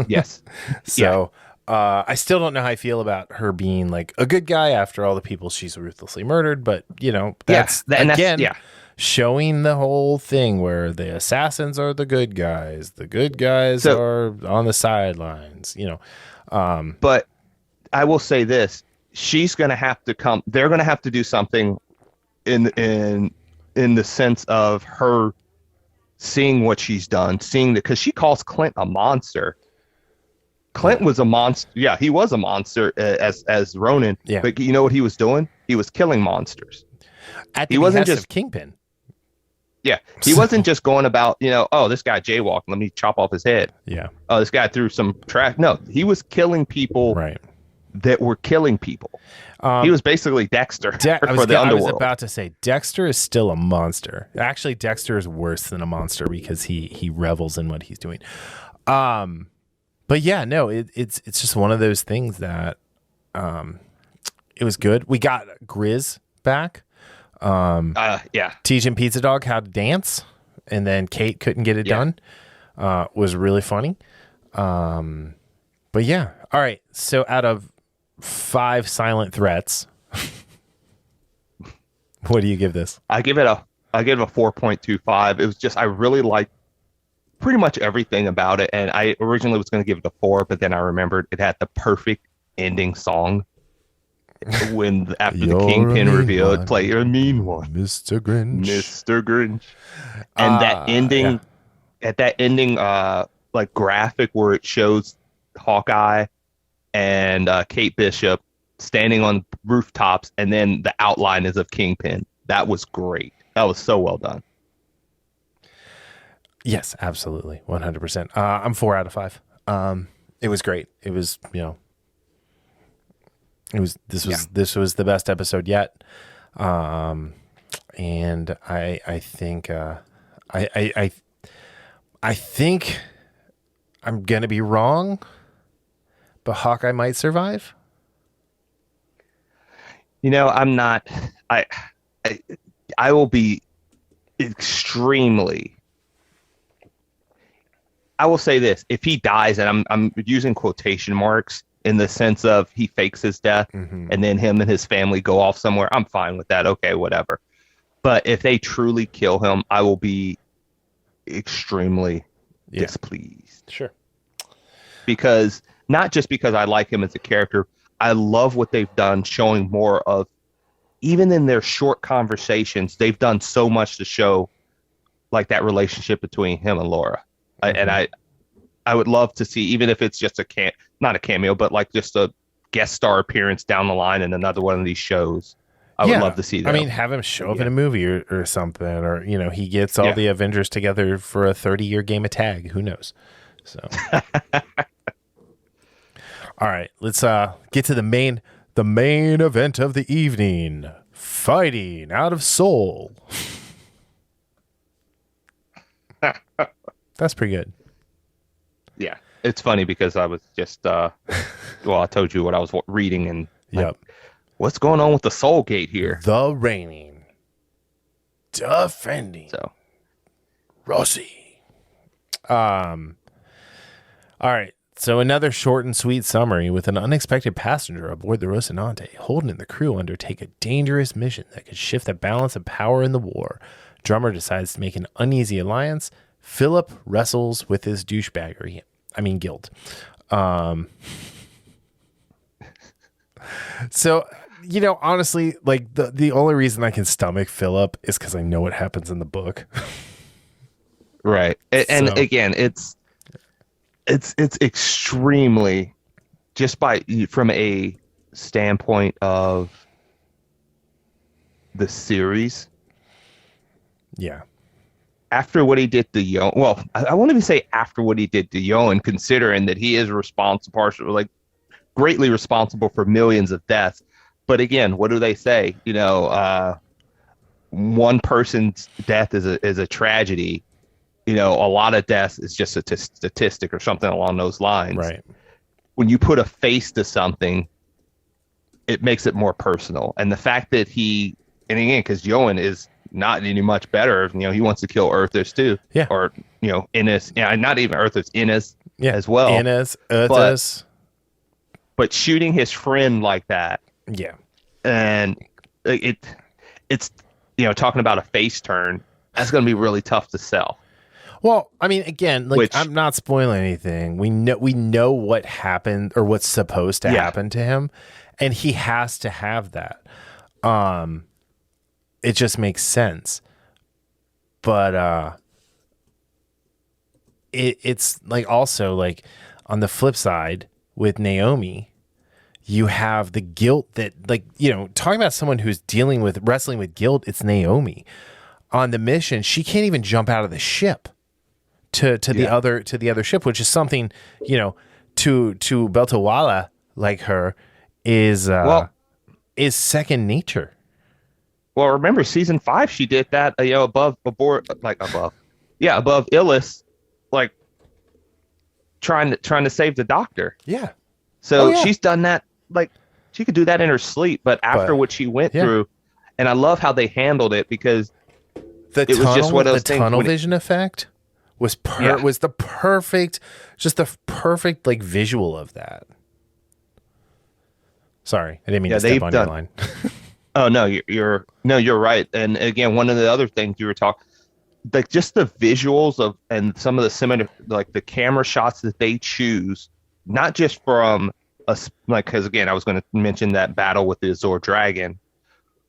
Yes. So I still don't know how I feel about her being like a good guy after all the people she's ruthlessly murdered. But, that's showing the whole thing where the assassins are the good guys. The good guys are on the sidelines, But I will say this. She's going to have to come. They're going to have to do something in the sense of her seeing what she's done, because she calls Clint a monster. Clint was a monster. Yeah, he was a monster as Ronin. Yeah. But you know what he was doing? He was killing monsters. He wasn't just Kingpin. Yeah, he wasn't just going about, oh, this guy jaywalked, let me chop off his head. Yeah. Oh, this guy threw some trash. No, he was killing people. Right. That were killing people. He was basically Dexter for the underworld. I was about to say Dexter is still a monster. Actually, Dexter is worse than a monster because he revels in what he's doing. But yeah, no, it's just one of those things that It was good. We got Grizz back. Yeah. Teaching Pizza Dog how to dance, and then Kate couldn't get it done. Was really funny. But yeah. All right. So out of 5 silent threats, what do you give this? I give it a 4.25. It was just, I really liked pretty much everything about it. And I originally was going to give it a 4, but then I remembered it had the perfect ending song. When after the Kingpin reveal, it play "You're a mean one, Mr. Grinch." Mr. Grinch, and that ending, at that ending, like graphic where it shows Hawkeye and Kate Bishop standing on rooftops, and then the outline is of Kingpin. That was great. That was so well done. Yes, absolutely, 100%. I'm 4 out of 5. It was great. It was, this was the best episode yet. And I think I think I'm gonna be wrong, but Hawkeye might survive. I'm not. I will be extremely. I will say this: if he dies, and I'm using quotation marks in the sense of he fakes his death, and then him and his family go off somewhere, I'm fine with that. Okay, whatever. But if they truly kill him, I will be extremely displeased. Sure. Because not just because I like him as a character, I love what they've done, showing more of, even in their short conversations, they've done so much to show like that relationship between him and Laura. And I would love to see, even if it's just not a cameo, but like just a guest star appearance down the line in another one of these shows. I would love to see that. I mean, have him show up in a movie or something, or, he gets all the Avengers together for a 30-year game of tag. Who knows? So, all right, let's get to the main event of the evening. Fighting out of Seoul. That's pretty good. Yeah, it's funny because I was just, I told you what I was reading, and what's going on with the Soul Gate here? The reigning, defending, Rossi. All right. So another short and sweet summary: with an unexpected passenger aboard the Rocinante, Holden and the crew undertake a dangerous mission that could shift the balance of power in the war. Drummer decides to make an uneasy alliance. Philip wrestles with his douchebaggery. Guilt. So, honestly, like the only reason I can stomach Philip is because I know what happens in the book. Right. And again, it's extremely, just from a standpoint of the series. Yeah. After what he did to Yoan, well, I won't even say after what he did to Yoan, considering that he is greatly responsible for millions of deaths. But again, what do they say? One person's death is a tragedy. A lot of deaths is just a statistic or something along those lines. Right. When you put a face to something, it makes it more personal. And the fact that and again, because Yoan is not any much better, he wants to kill Earthers too. Yeah. Or, Innes. Yeah, not even Earthers, Innes as well. Innes, Earthers. But shooting his friend like that. Yeah. And it's talking about a face turn, that's going to be really tough to sell. Well, again, I'm not spoiling anything. We know what happened or what's supposed to happen to him, and he has to have that. It just makes sense. But it's like also like on the flip side with Naomi, you have the guilt that talking about someone who's wrestling with guilt. It's Naomi on the mission. She can't even jump out of the ship to the other ship, which is something, to Beltawala like her is second nature. Well, remember season 5, she did that, above Illis, like trying to save the doctor. Yeah. So she's done that. Like she could do that in her sleep. But after what she went through, and I love how they handled it, because it was just one of those things. The tunnel vision effect was was the perfect, like visual of that. Sorry, I didn't mean to step on your line. Oh no, you're right. And again, one of the other things you were talking, like just the visuals of, and some of the like the camera shots that they choose, not just from us, like, because again, I was going to mention that battle with the Azor Dragon.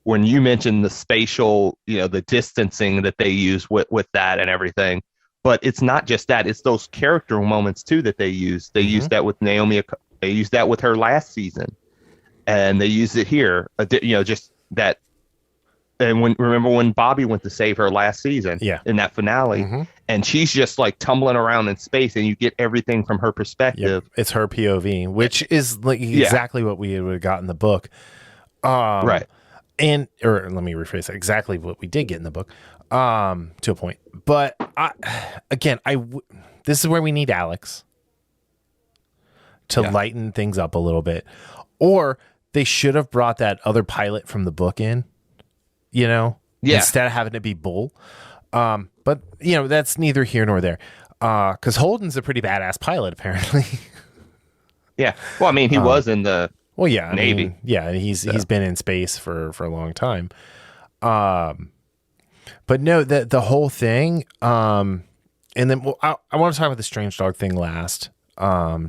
When you mentioned the spatial, the distancing that they use with that and everything, but it's not just that; it's those character moments too that they use. They use that with Naomi. They used that with her last season, and they use it here. Just that. And remember when Bobby went to save her last season, in that finale, and she's just like tumbling around in space, and you get everything from her perspective. Yep. It's her POV, which is like exactly what we would have got in the book, right? Or let me rephrase that: exactly what we did get in the book, to a point. But this is where we need Alex to lighten things up a little bit, or they should have brought that other pilot from the book in. Instead of having to be Bull. But, that's neither here nor there. Because Holden's a pretty badass pilot, apparently. Yeah. Well, I mean, he was in the Navy. He's been in space for a long time. But no, the whole thing. And then I want to talk about the strange dog thing last.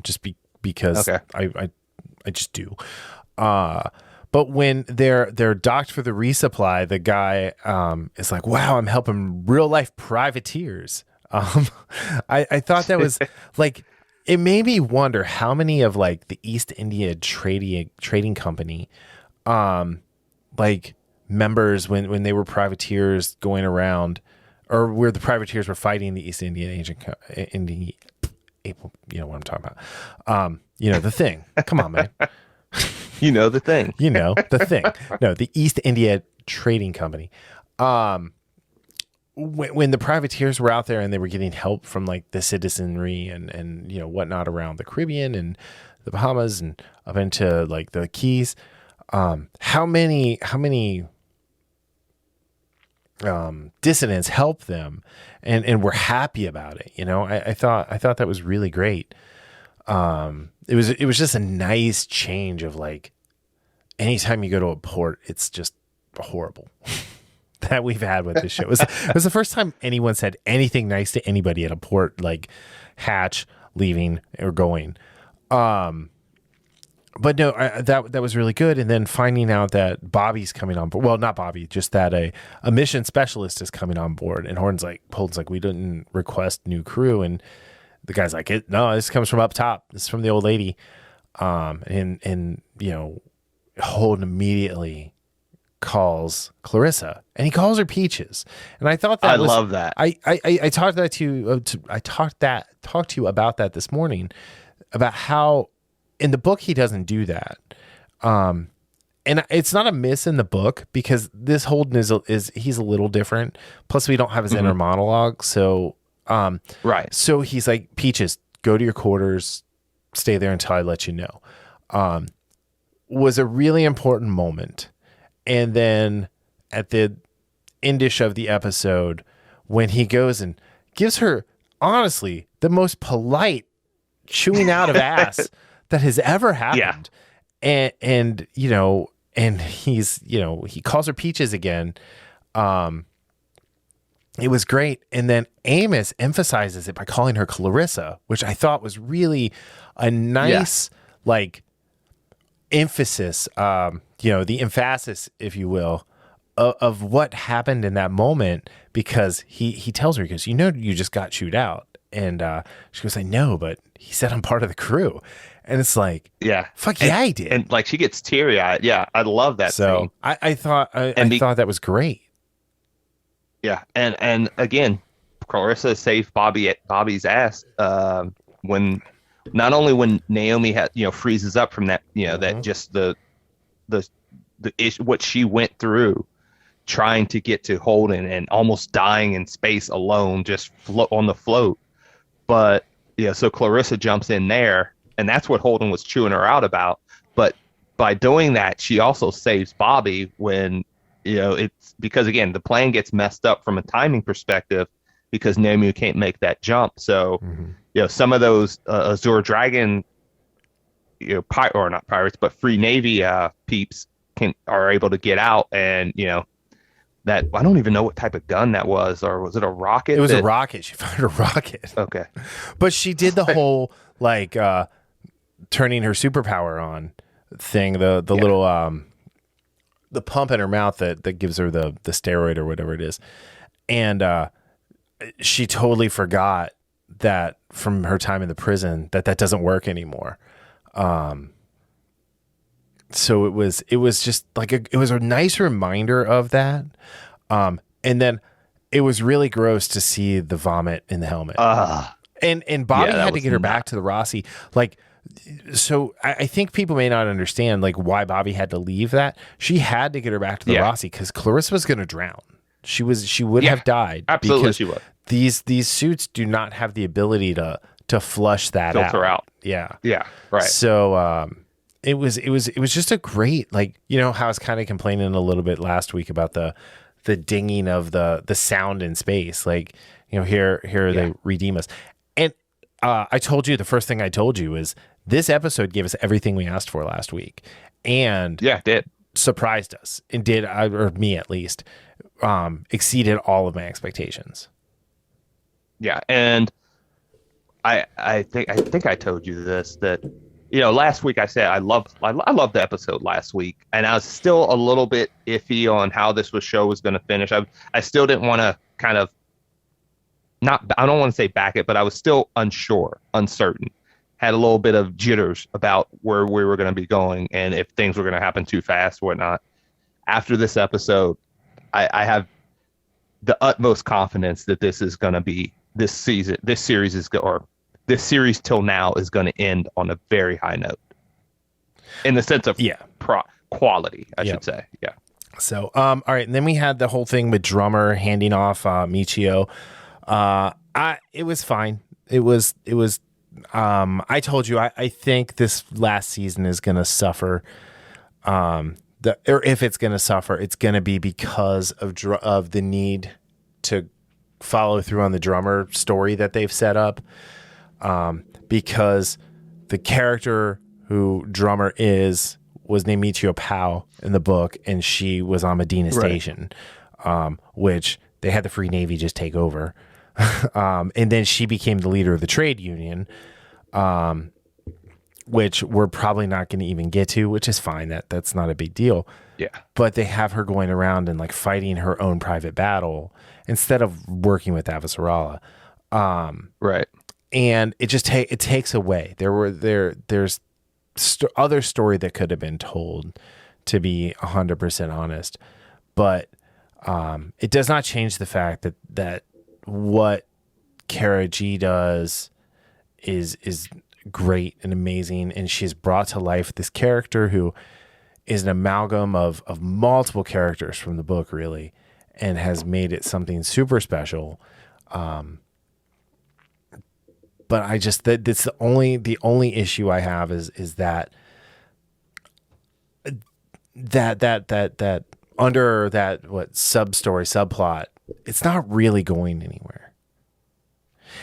Just because I just do. But when they're docked for the resupply, the guy is like, "Wow, I'm helping real life privateers." I thought that was like, it made me wonder how many of like the East India Trading Company, like members when they were privateers going around, or where the privateers were fighting the East Indian agent, you know what I'm talking about. The thing. Come on, man. The thing. The thing. No, the East India Trading Company. When the privateers were out there and they were getting help from like the citizenry and whatnot around the Caribbean and the Bahamas and up into like the Keys, how many dissidents helped them and were happy about it. I thought that was really great. It was just a nice change of like, anytime you go to a port, it's just horrible that we've had with this show. It was the first time anyone said anything nice to anybody at a port, like Hatch leaving or going. But no, that was really good. And then finding out that Bobby's coming on board. Well, not Bobby, just that a mission specialist is coming on board. And Holden's like, we didn't request new crew. And the guy's like, no, this comes from up top. This is from the old lady. And Holden immediely calls Clarissa, and he calls her Peaches. And I thought that I love that. I talked that to you. Talked to you about that this morning, about how in the book he doesn't do that. And it's not a miss in the book, because this Holden is he's a little different. Plus, we don't have his inner monologue, so. Right. So he's like, Peaches, go to your quarters, stay there until I let you know. Was a really important moment. And then at the endish of the episode, when he goes and gives her, honestly, the most polite chewing out of ass that has ever happened. Yeah. And he's, he calls her Peaches again. It was great. And then Amos emphasizes it by calling her Clarissa, which I thought was really a nice, like, emphasis, the emphasis, if you will, of what happened in that moment, because he tells her, he goes, you just got chewed out. And she goes, I know, but he said I'm part of the crew. And it's like, fuck yeah, I did. And like she gets teary eyed. Yeah, I love that. So scene. I thought that was great. Yeah, and again, Clarissa saved Bobby's ass when not only when Naomi freezes up from that that just the issue, what she went through trying to get to Holden and almost dying in space alone, just on the float. But so Clarissa jumps in there, and that's what Holden was chewing her out about. But by doing that, she also saves Bobby when, it's because, again, the plan gets messed up from a timing perspective because Naomi can't make that jump. So, some of those Azure Dragon, or not pirates, but Free Navy peeps are able to get out, and, that I don't even know what type of gun that was, or was it a rocket? It was a rocket. She fired a rocket. Okay. But she did the whole turning her superpower on thing, the little the pump in her mouth that gives her the steroid or whatever it is. And she totally forgot that from her time in the prison that doesn't work anymore. So it was just like it was a nice reminder of that. And then it was really gross to see the vomit in the helmet. And Bobby had to get her back to the Rossi. So I think people may not understand why Bobby had to leave that. She had to get her back to the Rossi because Clarissa was going to drown. She would have died. Absolutely, she would. These suits do not have the ability to flush that filter out. Yeah. Yeah. Right. So it was just a great, how I was kind of complaining a little bit last week about the dinging of the sound in space. Here they redeem us. And I told you, the first thing I told you is this episode gave us everything we asked for last week. And it did. Surprised us and did, or me at least, exceeded all of my expectations. Yeah. And I think I told you this, that, last week I said I loved the episode last week, and I was still a little bit iffy on how this show was going to finish. I still didn't want to kind of I don't want to say back it, but I was still uncertain, had a little bit of jitters about where we were going to be going and if things were going to happen too fast or whatnot. After this episode, I have the utmost confidence that this is going to be this series till now is going to end on a very high note, in the sense of quality, I should say. Yeah. So, all right. And then we had the whole thing with Drummer handing off Michio. It was fine. It was, I told you, I think this last season is going to suffer. Or if it's going to suffer, it's going to be because of the need to follow through on the Drummer story that they've set up. Because the character who Drummer was named Michio Pao in the book, and she was on Medina Station, which they had the Free Navy just take over. And then she became the leader of the trade union, which we're probably not going to even get to, which is fine. That's not a big deal. Yeah. But they have her going around and fighting her own private battle instead of working with Avasarala. Right. And it just it takes away. There's other story that could have been told, to be 100% honest, but it does not change the fact that what Kara G does is great and amazing, and she's brought to life this character who is an amalgam of multiple characters from the book, really, and has made it something super special. But I just that's the only issue I have is that under that subplot, it's not really going anywhere.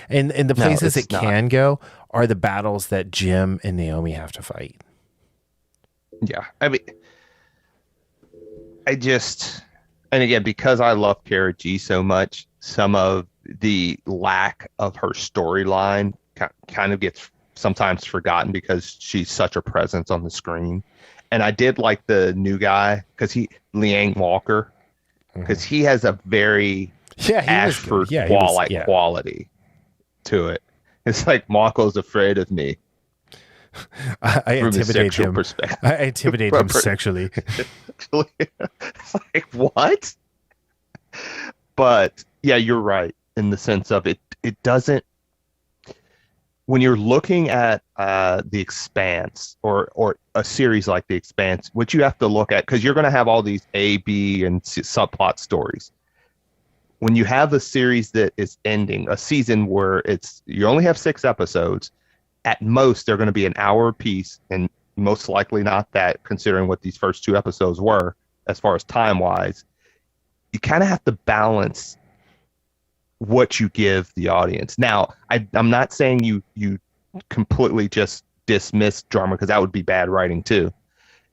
And the places it can go are the battles that Jim and Naomi have to fight. Yeah, I mean, and again, because I love Kara G so much, some of the lack of her storyline kind of gets sometimes forgotten because she's such a presence on the screen. And I did like the new guy Liang Walker, because he has a very Ashford quality to it. It's like Marco's afraid of me. I intimidate him. I intimidate him sexually. It's like, what? But yeah, you're right in the sense of it doesn't, when you're looking at The Expanse or a series like The Expanse, what you have to look at, because you're going to have all these A, B, and subplot stories. When you have a series that is ending, a season where you only have 6 episodes, at most they're going to be an hour apiece, and most likely not that, considering what these first two episodes were as far as time wise. You kind of have to balance what you give the audience. Now, I'm not saying you completely just dismiss drama, because that would be bad writing too.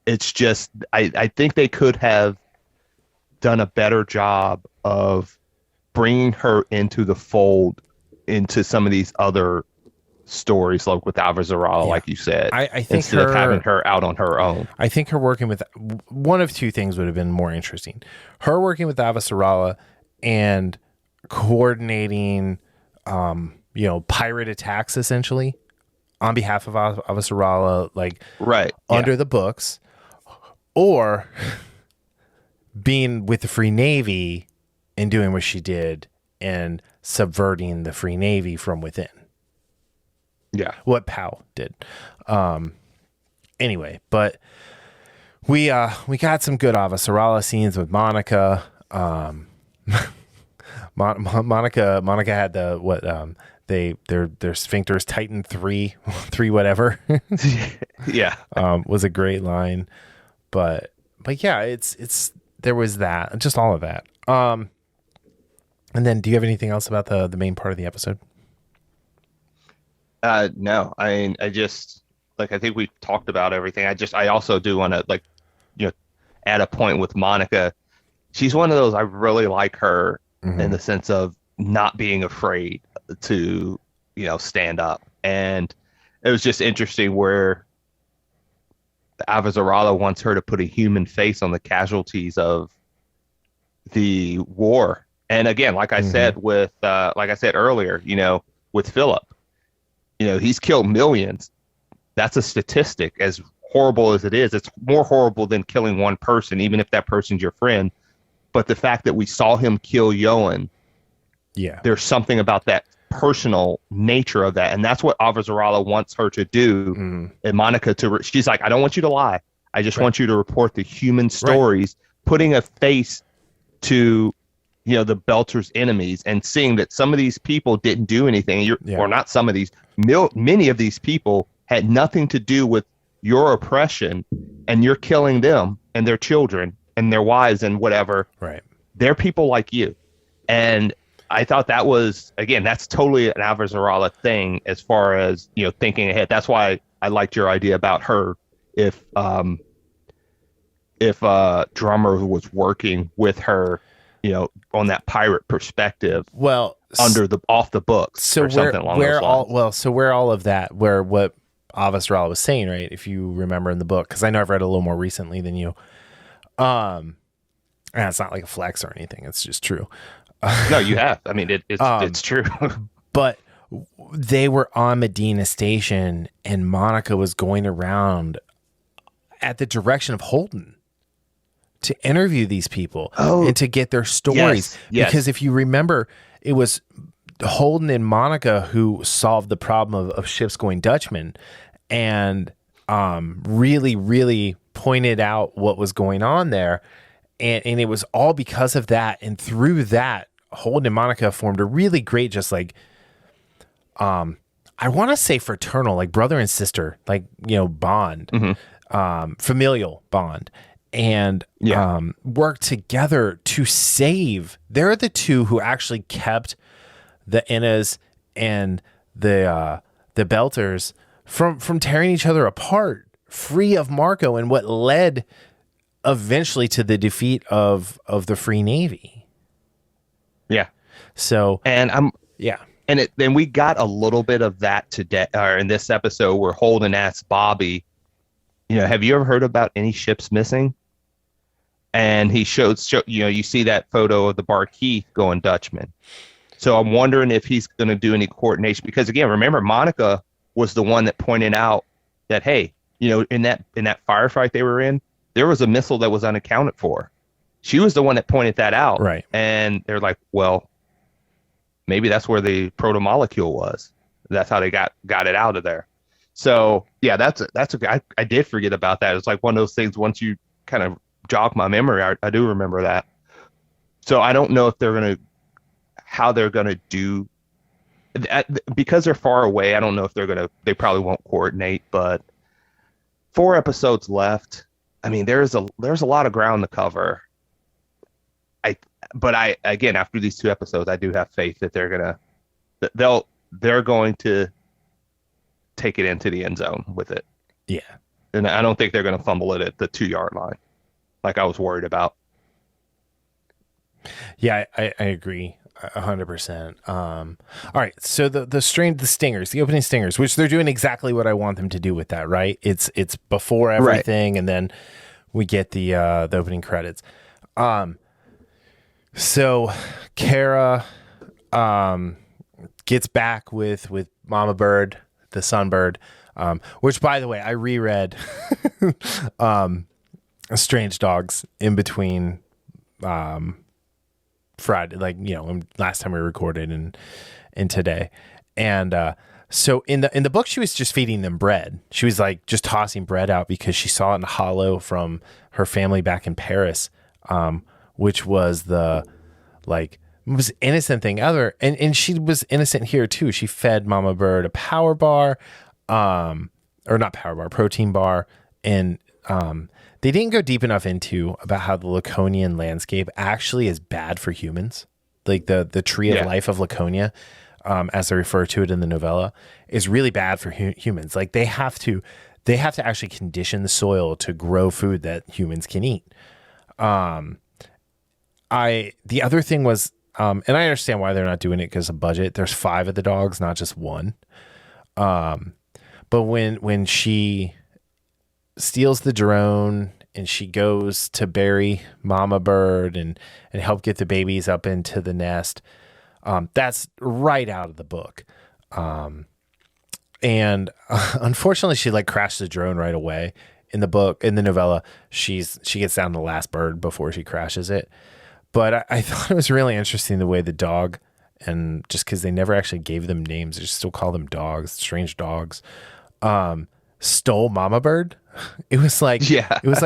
It's just I think they could have done a better job of bringing her into the fold into some of these other stories, like with Avazarala, like you said. I think instead of having her out on her own. I think her working with one of two things would have been more interesting: her working with Avazarala and coordinating, pirate attacks essentially on behalf of Avazarala, like under the books, or being with the Free Navy and doing what she did and subverting the Free Navy from within. Yeah. What Pow did. Anyway, but we got some good Avazarala scenes with Monica. Monica had their sphincters tightened three whatever. Yeah. Was a great line. But yeah, it's there was that, just all of that. And then do you have anything else about the main part of the episode? No, I just, I think we talked about everything. I also do want to add a point with Monica. She's one of those, I really like her in the sense of not being afraid to, stand up. And it was just interesting where Avazarala wants her to put a human face on the casualties of the war. And again, like I said earlier, with Philip, he's killed millions. That's a statistic. As horrible as it is, it's more horrible than killing one person, even if that person's your friend. But the fact that we saw him kill Yoan, there's something about that personal nature of that. And that's what Avazarala wants her to do. And Monica, she's like, I don't want you to lie. I just want you to report the human stories, putting a face to, the Belter's enemies, and seeing that some of these people didn't do anything, or not some of these, many of these people had nothing to do with your oppression, and you're killing them and their children and their wives and whatever. Right. They're people like you. And I thought that was, again, that's totally an Avazarala thing as far as, thinking ahead. That's why I liked your idea about her. If Drummer was working with her, on that pirate perspective, off the books, so or something along those lines. So where all of that, what Avazarala was saying, right? If you remember in the book, because I know I've read a little more recently than you. And it's not like a flex or anything; it's just true. No, you have. I mean, it's true. But they were on Medina Station, and Monica was going around at the direction of Holden to interview these people and to get their stories. Yes. Because if you remember, it was Holden and Monica who solved the problem of ships going Dutchman, and really, really pointed out what was going on there. And it was all because of that. And through that, Holden and Monica formed a really great, just like, I want to say fraternal, like brother and sister, like, bond, familial bond. And work together to save. They're the two who actually kept the Innas and the Belters from tearing each other apart, free of Marco, and what led eventually to the defeat of the Free Navy. Yeah. So then we got a little bit of that today, or in this episode, where Holden asked Bobby, have you ever heard about any ships missing? And he showed, you see that photo of the Barkeith going Dutchman. So I'm wondering if he's going to do any coordination, because again, remember, Monica was the one that pointed out that, hey, in that firefight they were in, there was a missile that was unaccounted for. She was the one that pointed that out. Right. And they're like, well, maybe that's where the proto-molecule was. That's how they got it out of there. So yeah, that's okay. I did forget about that. It's like one of those things, once you kind of jog my memory, I do remember that. So I don't know if how they're going to do that, because they're far away. I don't know if they probably won't coordinate, but 4 episodes left. I mean, there's a lot of ground to cover. But again, after these 2 episodes, I do have faith that they're going to take it into the end zone with it. Yeah. And I don't think they're going to fumble it at the 2-yard line like I was worried about. Yeah, I agree 100%. All right, so the stingers, the opening stingers, which they're doing exactly what I want them to do with that, right? It's before everything, right. And then we get the opening credits. So Kara gets back with Mama Bird, the Sunbird, which, by the way, I reread Strange Dogs in between Friday, like, last time we recorded and today. And so in the book, she was just feeding them bread. She was like just tossing bread out because she saw it in hollow from her family back in Paris, which was the most innocent thing ever. And she was innocent here too. She fed Mama Bird a power bar, or not power bar, protein bar. And they didn't go deep enough into about how the Laconian landscape actually is bad for humans. Like the tree of life of Laconia, as they refer to it in the novella, is really bad for humans. Like they have to actually condition the soil to grow food that humans can eat. The other thing was, and I understand why they're not doing it because of budget. There's 5 of the dogs, not just 1. But when she steals the drone and she goes to bury Mama Bird and help get the babies up into the nest, that's right out of the book. And unfortunately, she crashed the drone right away. In the book, in the novella, she gets down to the last bird before she crashes it. But I thought it was really interesting the way the dog, and just because they never actually gave them names, they just still call them dogs, strange dogs, stole Mama Bird. It was like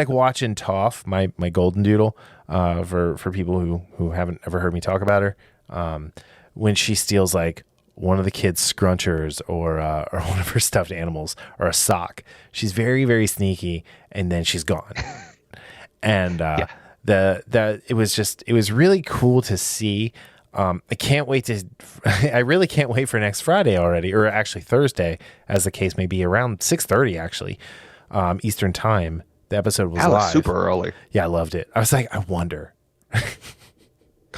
watching Toph, my golden doodle, for people who haven't ever heard me talk about her, when she steals one of the kids' scrunchers or one of her stuffed animals or a sock. She's very, very sneaky, and then she's gone. And it was really cool to see. I really can't wait for next Friday already, or actually Thursday, as the case may be, around 6:30 actually, Eastern time. The episode was live. Super early. Yeah, I loved it. I was like, I wonder. I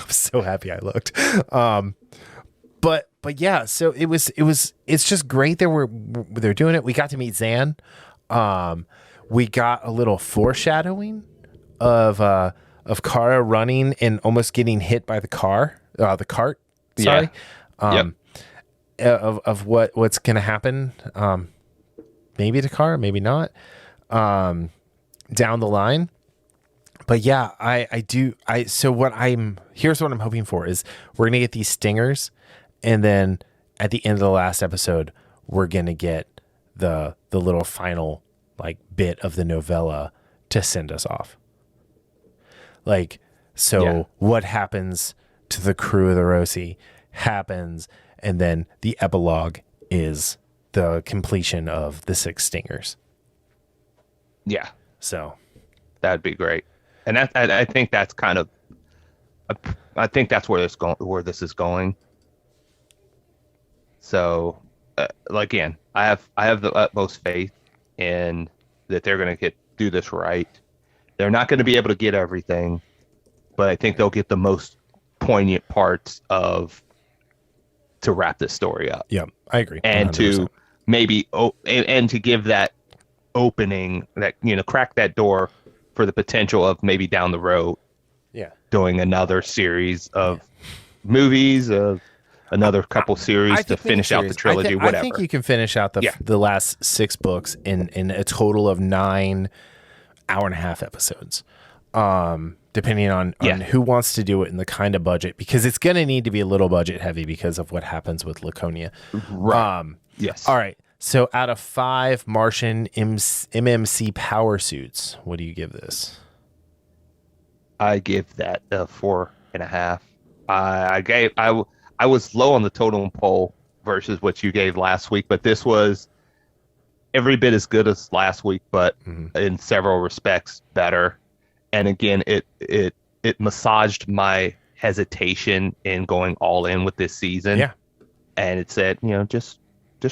was so happy I looked. But yeah, so it's just great that they're doing it. We got to meet Zan. We got a little foreshadowing of Kara running and almost getting hit by the cart. Sorry. Of what's going to happen. Maybe to Kara, maybe not. Down the line. But yeah, here's what I'm hoping for is we're going to get these stingers, and then at the end of the last episode, we're going to get the little final bit of the novella to send us off. What happens to the crew of the Rossi happens, and then the epilogue is the completion of the 6 stingers. Yeah. So that'd be great. And I think that's kind of, I think that's where this is going. So, again, I have the utmost faith in that they're going to do this right. They're not going to be able to get everything, but I think they'll get the most poignant parts to wrap this story up. Yeah, I agree. And 100%. to maybe and to give that opening, that crack that door for the potential of maybe down the road, doing another series of movies, of another couple series to finish out the trilogy. Whatever. I think you can finish out the last 6 books in a total of 9 hour-and-a-half episodes. Depending on who wants to do it and the kind of budget, because it's going to need to be a little budget heavy because of what happens with Laconia. Right. Yes. All right. So out of 5 Martian MMC power suits, what do you give this? I give that a 4.5. I was low on the totem pole versus what you gave last week, but this was every bit as good as last week, but in several respects better. And again, it massaged my hesitation in going all in with this season. Yeah. And it said, just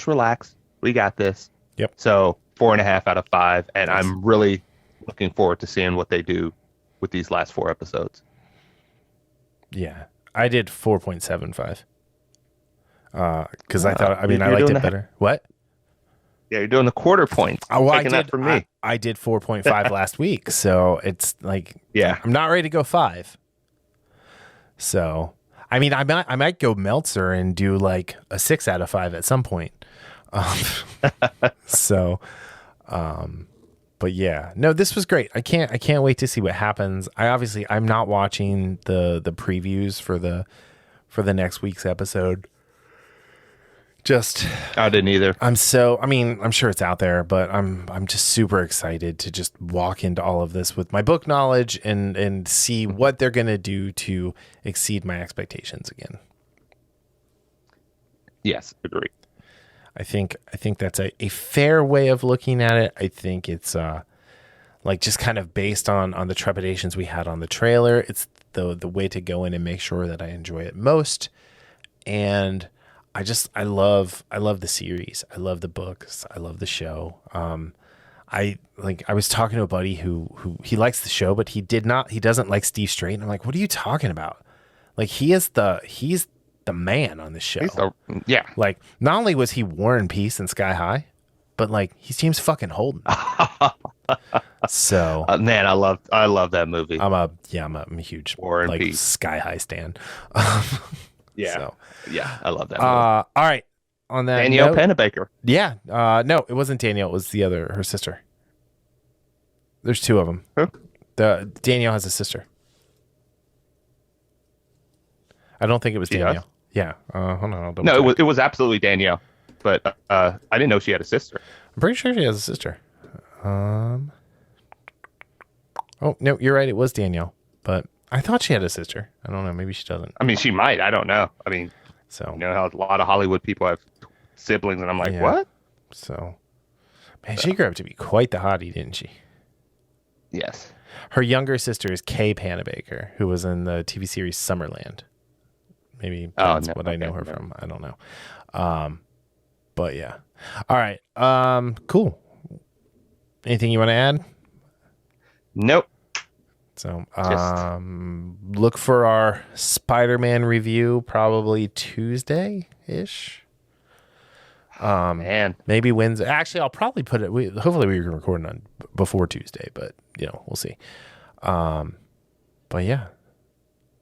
relax. We got this. Yep. So 4.5 out of 5. And I'm really looking forward to seeing what they do with these last 4 episodes. Yeah. I did 4.75. Because I thought, I liked it better. What? Yeah, you're doing the quarter points. Oh, well, taking that from me. I did 4.5 last week. So it's like, yeah, I'm not ready to go 5. So, I might go Meltzer and do like a 6 out of 5 at some point. But yeah, no, this was great. I can't wait to see what happens. I'm not watching the previews for the next week's episode. I didn't either. I'm sure it's out there, but I'm just super excited to just walk into all of this with my book knowledge and see what they're going to do to exceed my expectations again. Yes, agree. I think that's a fair way of looking at it. I think it's like just kind of based on the trepidations we had on the trailer. It's the way to go in and make sure that I enjoy it most. And I love the series. I love the books. I love the show. I was talking to a buddy who he likes the show, but he doesn't like Steve Strait. And I'm like, what are you talking about? Like he's the man on the show. Yeah. Like not only was he War and Peace and Sky High, but like he's James fucking Holden. So man, I love that movie. I'm a huge War and Peace Sky High stan. Yeah. So, yeah, I love that movie. All right. On that Danielle note, Pennebaker. Yeah. No, it wasn't Danielle. It was her sister. There's 2 of them. Who? Danielle has a sister. I don't think it was Danielle. Does? Yeah. Hold on. No, it was absolutely Danielle, but I didn't know she had a sister. I'm pretty sure she has a sister. Oh no, you're right. It was Danielle, but I thought she had a sister. I don't know. Maybe she doesn't. I mean, she might. I don't know. I mean, so you know how a lot of Hollywood people have siblings, and I'm like, what? So, man, she grew up to be quite the hottie, didn't she? Yes. Her younger sister is Kay Pennebaker, who was in the TV series Summerland. Maybe that's what I know her from. I don't know. But yeah. All right. Cool. Anything you want to add? Nope. So look for our Spider-Man review probably Tuesday-ish. Man. Maybe Wednesday. Actually, I'll probably put it. Hopefully we can record it on before Tuesday, but we'll see. But yeah.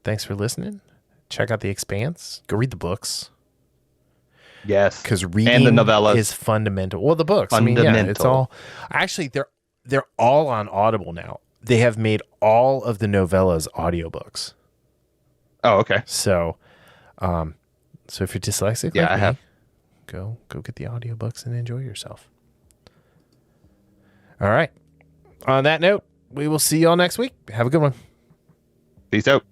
Thanks for listening. Check out The Expanse. Go read the books. Yes. Because reading and the novellas is fundamental. Well, the books. Fundamental. I mean, yeah, it's all. Actually, they're all on Audible now. They have made all of the novellas audiobooks. Oh, okay. So if you're dyslexic, yeah, like I have. Go get the audiobooks and enjoy yourself. All right. On that note, we will see y'all next week. Have a good one. Peace out.